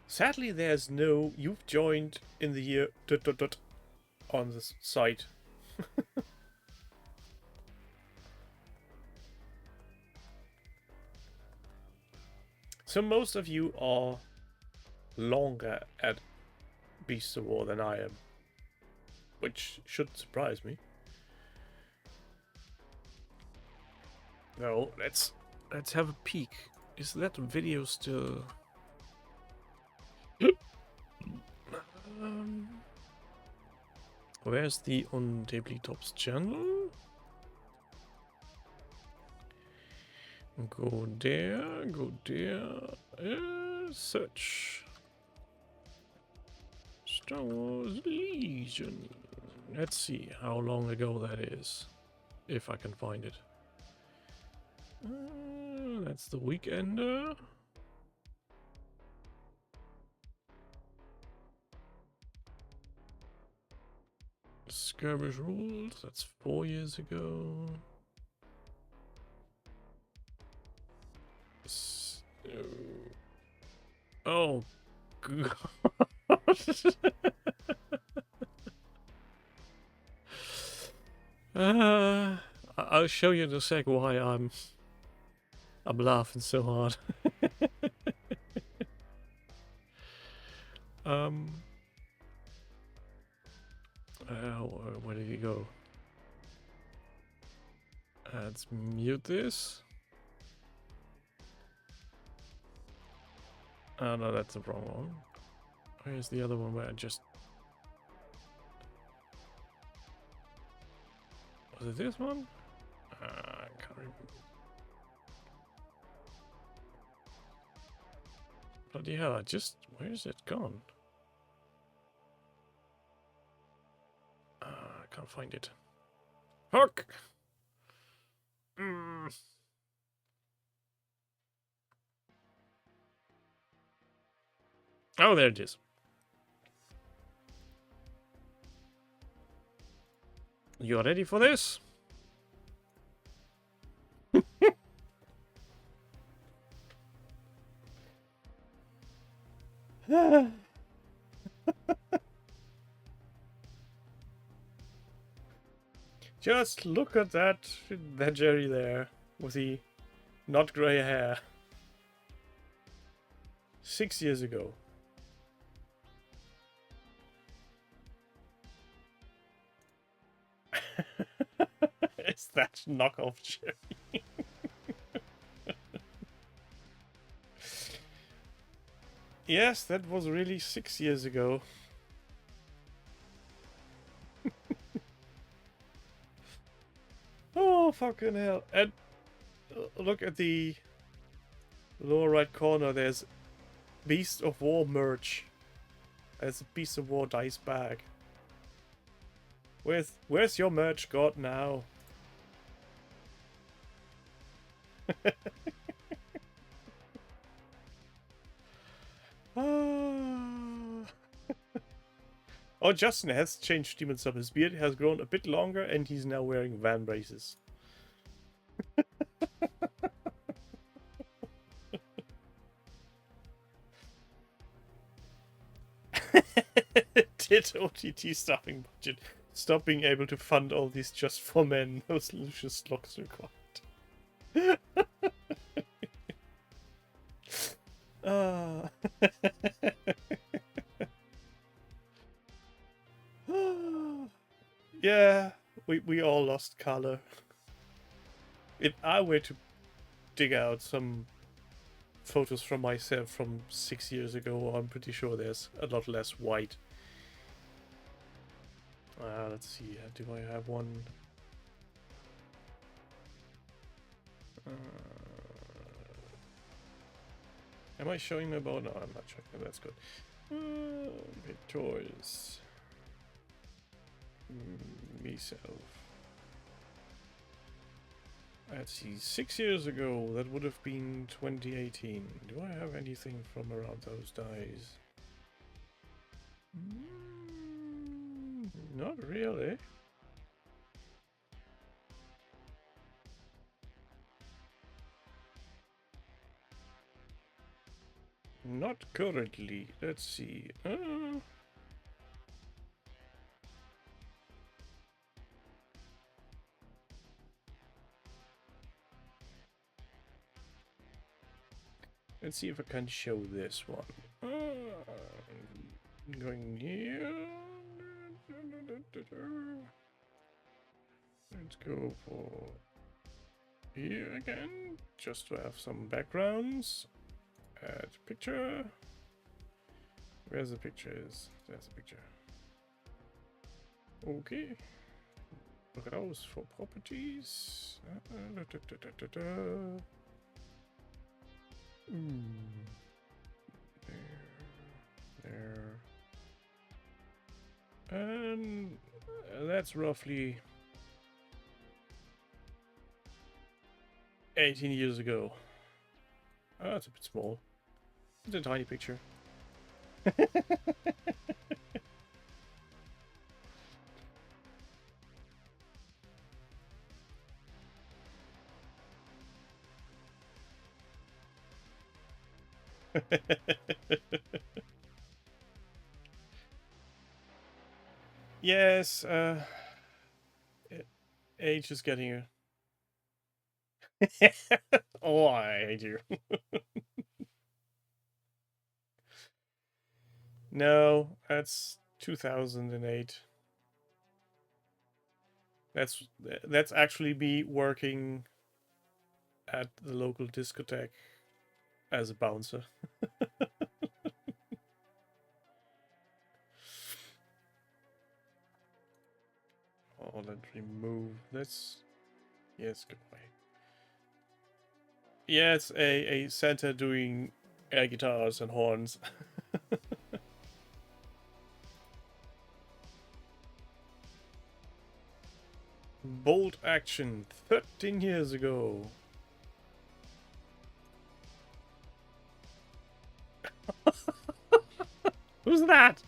Sadly, there's no "you've joined in the year ... on the site. So most of you are longer at Beast of War than I am, which shouldn't surprise me. No, let's have a peek. Is that video still? Where's the On Tabletops channel? Go there, search. Star Wars Legion. Let's see how long ago that is, if I can find it. That's the Weekender. Skirmish Rules, that's 4 years ago. Oh, God. I'll show you in a sec why I'm laughing so hard. Where did he go? Let's mute this. Oh no, that's the wrong one. Where's the other one where I just... Was it this one? I can't remember. Bloody hell, where is it gone? I can't find it. Fuck! Oh, there it is. You ready for this? Just look at that Jerry there with the not grey hair. 6 years ago. Is that knockoff Jerry? Yes, that was really 6 years ago. Oh, fucking hell. And look at the lower right corner, there's Beast of War merch. There's a Beast of War dice bag. Where's your merch got now? Oh, Justin has changed demons up. His beard has grown a bit longer and he's now wearing van braces. Did OTT staffing budget stop being able to fund all these just for men? No Lucius locks required. Ah. Yeah, we all lost color. If I were to dig out some photos from myself from 6 years ago, I'm pretty sure there's a lot less white. Let's see, do I have one? Am I showing my bow? No, I'm not showing. That's good. Pictures. Myself. Let's see, 6 years ago, that would have been 2018. Do I have anything from around those days? Not really. Not currently. Let's see. Let's see if I can show this one. Going here. Let's go for here again, just to have some backgrounds. Add picture. Where's the picture? There's the picture. Okay. Look at those for properties. There. And that's roughly 18 years ago. Oh, that's a bit small. It's a tiny picture. Yes, age is getting you. Oh, I hate you. No, that's 2008. That's actually me working at the local discotheque as a bouncer. Oh, let's remove this. Yes, goodbye. Yeah, it's a Santa doing air guitars and horns. Bold action 13 years ago. Who's that?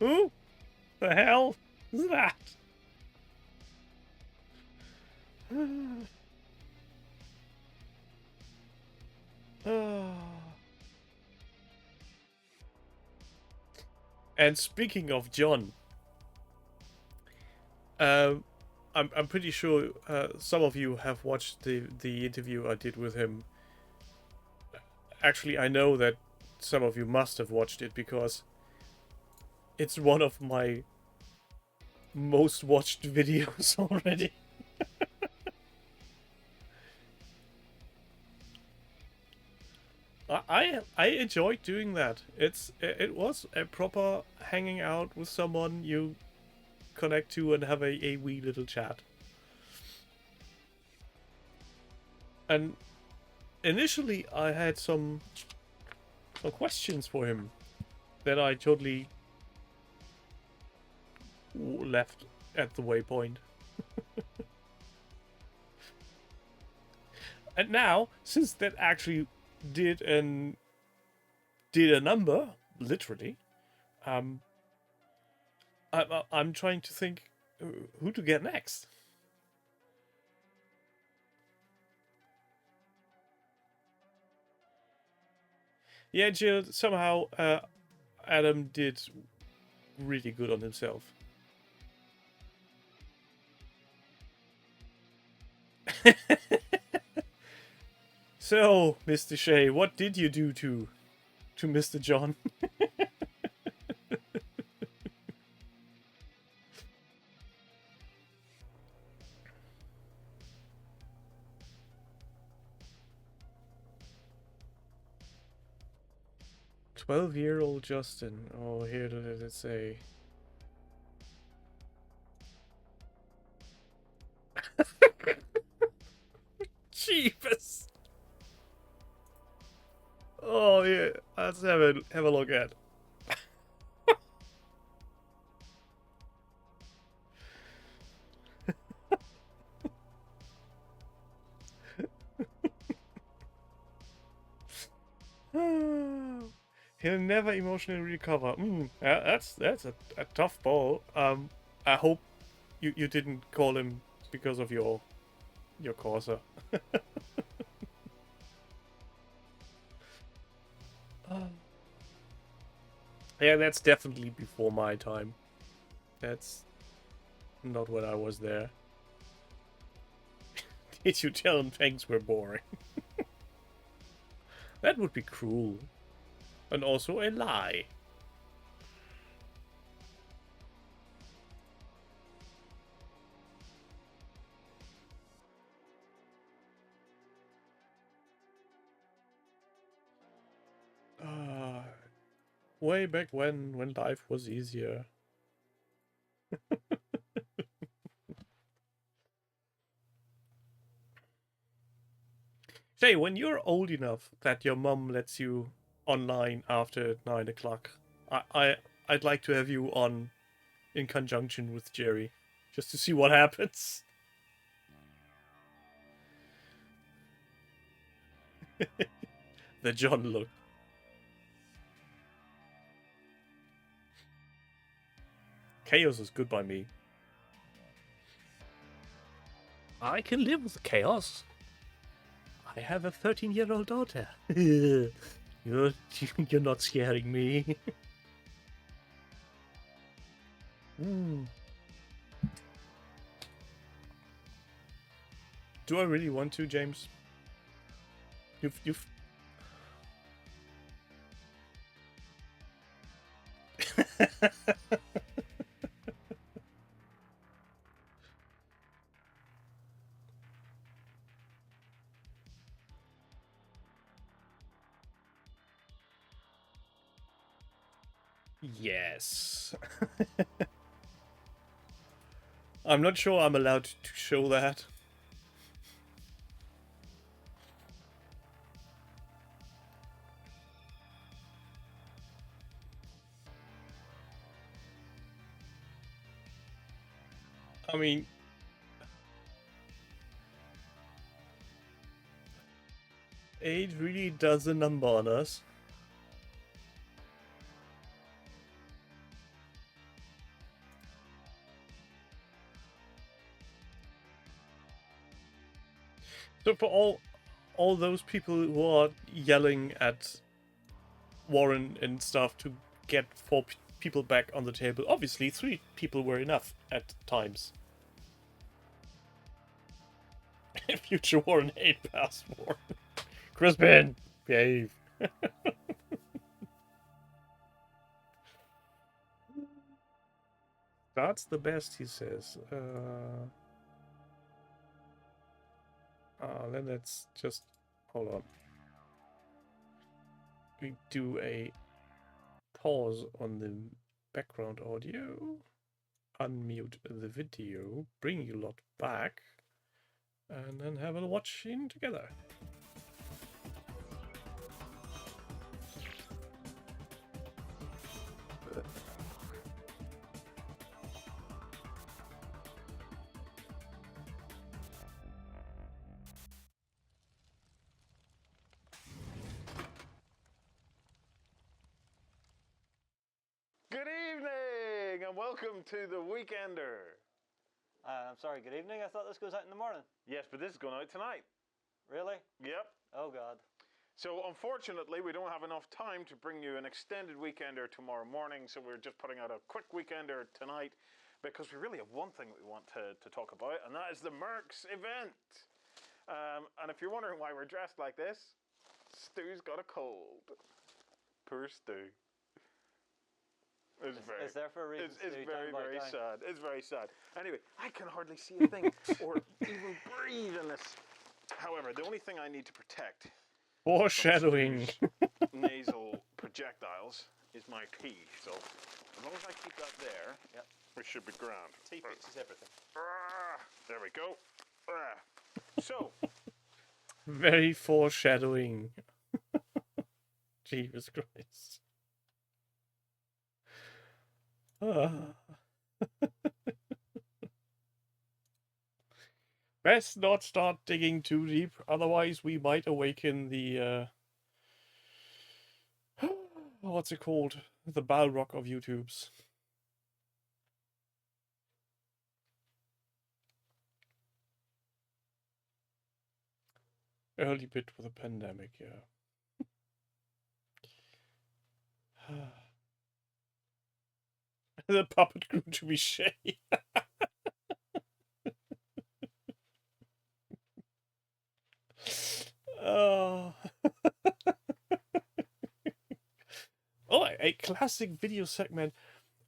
Who the hell is that? And speaking of John, I'm pretty sure some of you have watched the interview I did with him. Actually, I know that some of you must have watched it because it's one of my most watched videos already. I enjoyed doing that. It was a proper hanging out with someone you connect to and have a wee little chat. And initially I had some questions for him that I totally left at the waypoint. And now, since that actually did a number, literally, I'm trying to think who to get next. Yeah, Jill, somehow Adam did really good on himself. So, Mr. Shea, what did you do to Mr. John? 12-year-old Justin. Oh, here does it say. Jeepers! Oh yeah, let's have a look at. He'll never emotionally recover. That's a tough ball. I hope you didn't call him because of your Corsa. Yeah, that's definitely before my time. That's not when I was there. Did you tell him things were boring? That would be cruel. And also a lie. Way back when life was easier. Say, when you're old enough that your mum lets you online after 9 o'clock, I'd like to have you on in conjunction with Jerry, just to see what happens. The John look. Chaos is good by me. I can live with chaos. I have a 13-year-old daughter. You're not scaring me. Do I really want to, James? You've Yes. I'm not sure I'm allowed to show that. I mean, age really does a number on us. So for all those people who are yelling at Warren and stuff to get 4 people back on the table, obviously 3 people were enough at times. Future Warren hate passport. Crispin, behave. That's the best, he says. Then let's just hold on. We do a pause on the background audio, unmute the video, bring you lot back, and then have a watching together. Good evening and welcome to the Weekender. I'm sorry, good evening. I thought this goes out in the morning. Yes, but this is going out tonight. Really? Yep. Oh, God. So unfortunately, we don't have enough time to bring you an extended weekender tomorrow morning, so we're just putting out a quick weekender tonight because we really have one thing we want to talk about, and that is the Mercs event. And if you're wondering why we're dressed like this, Stu's got a cold. Poor Stu. It's there for a reason. It's Stu, very, don't bite very down. sad. It's very sad. Anyway, I can hardly see a thing or even breathe in this. However, the only thing I need to protect Foreshadowing. nasal projectiles is my pee. So as long as I keep that there, Yep. we should be grand. Tea fixes everything. There we go. So, Very foreshadowing. Jesus Christ. Best not start digging too deep, otherwise we might awaken the what's it called? The Balrog of YouTubes. Early bit with a pandemic, yeah. The puppet grew to be Shay. Oh. Oh, a classic video segment.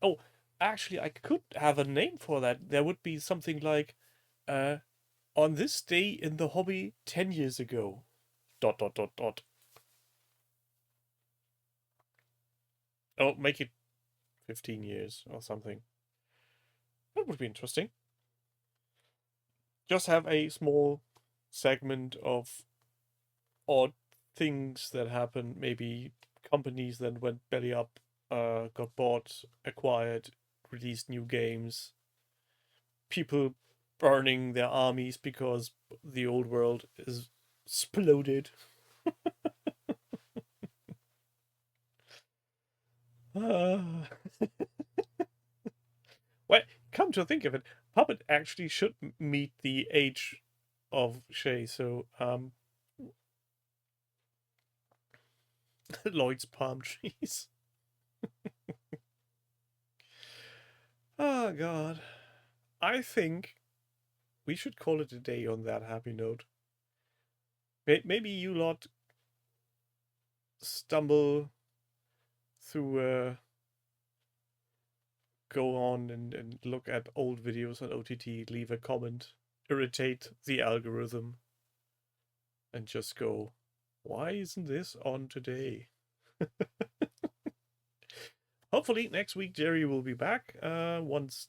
Oh, actually, I could have a name for that. There would be something like, on this day in the hobby 10 years ago. ... Oh, make it 15 years or something. That would be interesting. Just have a small segment of odd things that happen. Maybe companies that went belly up, got bought, acquired, released new games. People burning their armies because the old world is exploded. Well, come to think of it, Puppet actually should meet the age of Shay, so Lloyd's palm trees. Oh god. I think we should call it a day on that happy note. Maybe you lot stumble through go on and look at old videos on OTT, leave a comment, irritate the algorithm, and just go, why isn't this on today? Hopefully next week Jerry will be back once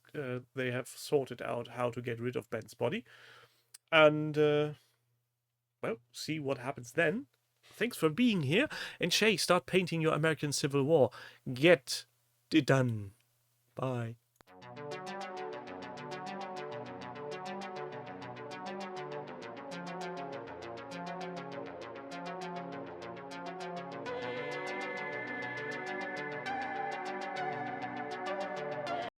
they have sorted out how to get rid of Ben's body. And, well, see what happens then. Thanks for being here. And Shay, start painting your American Civil War. Get it done. Bye.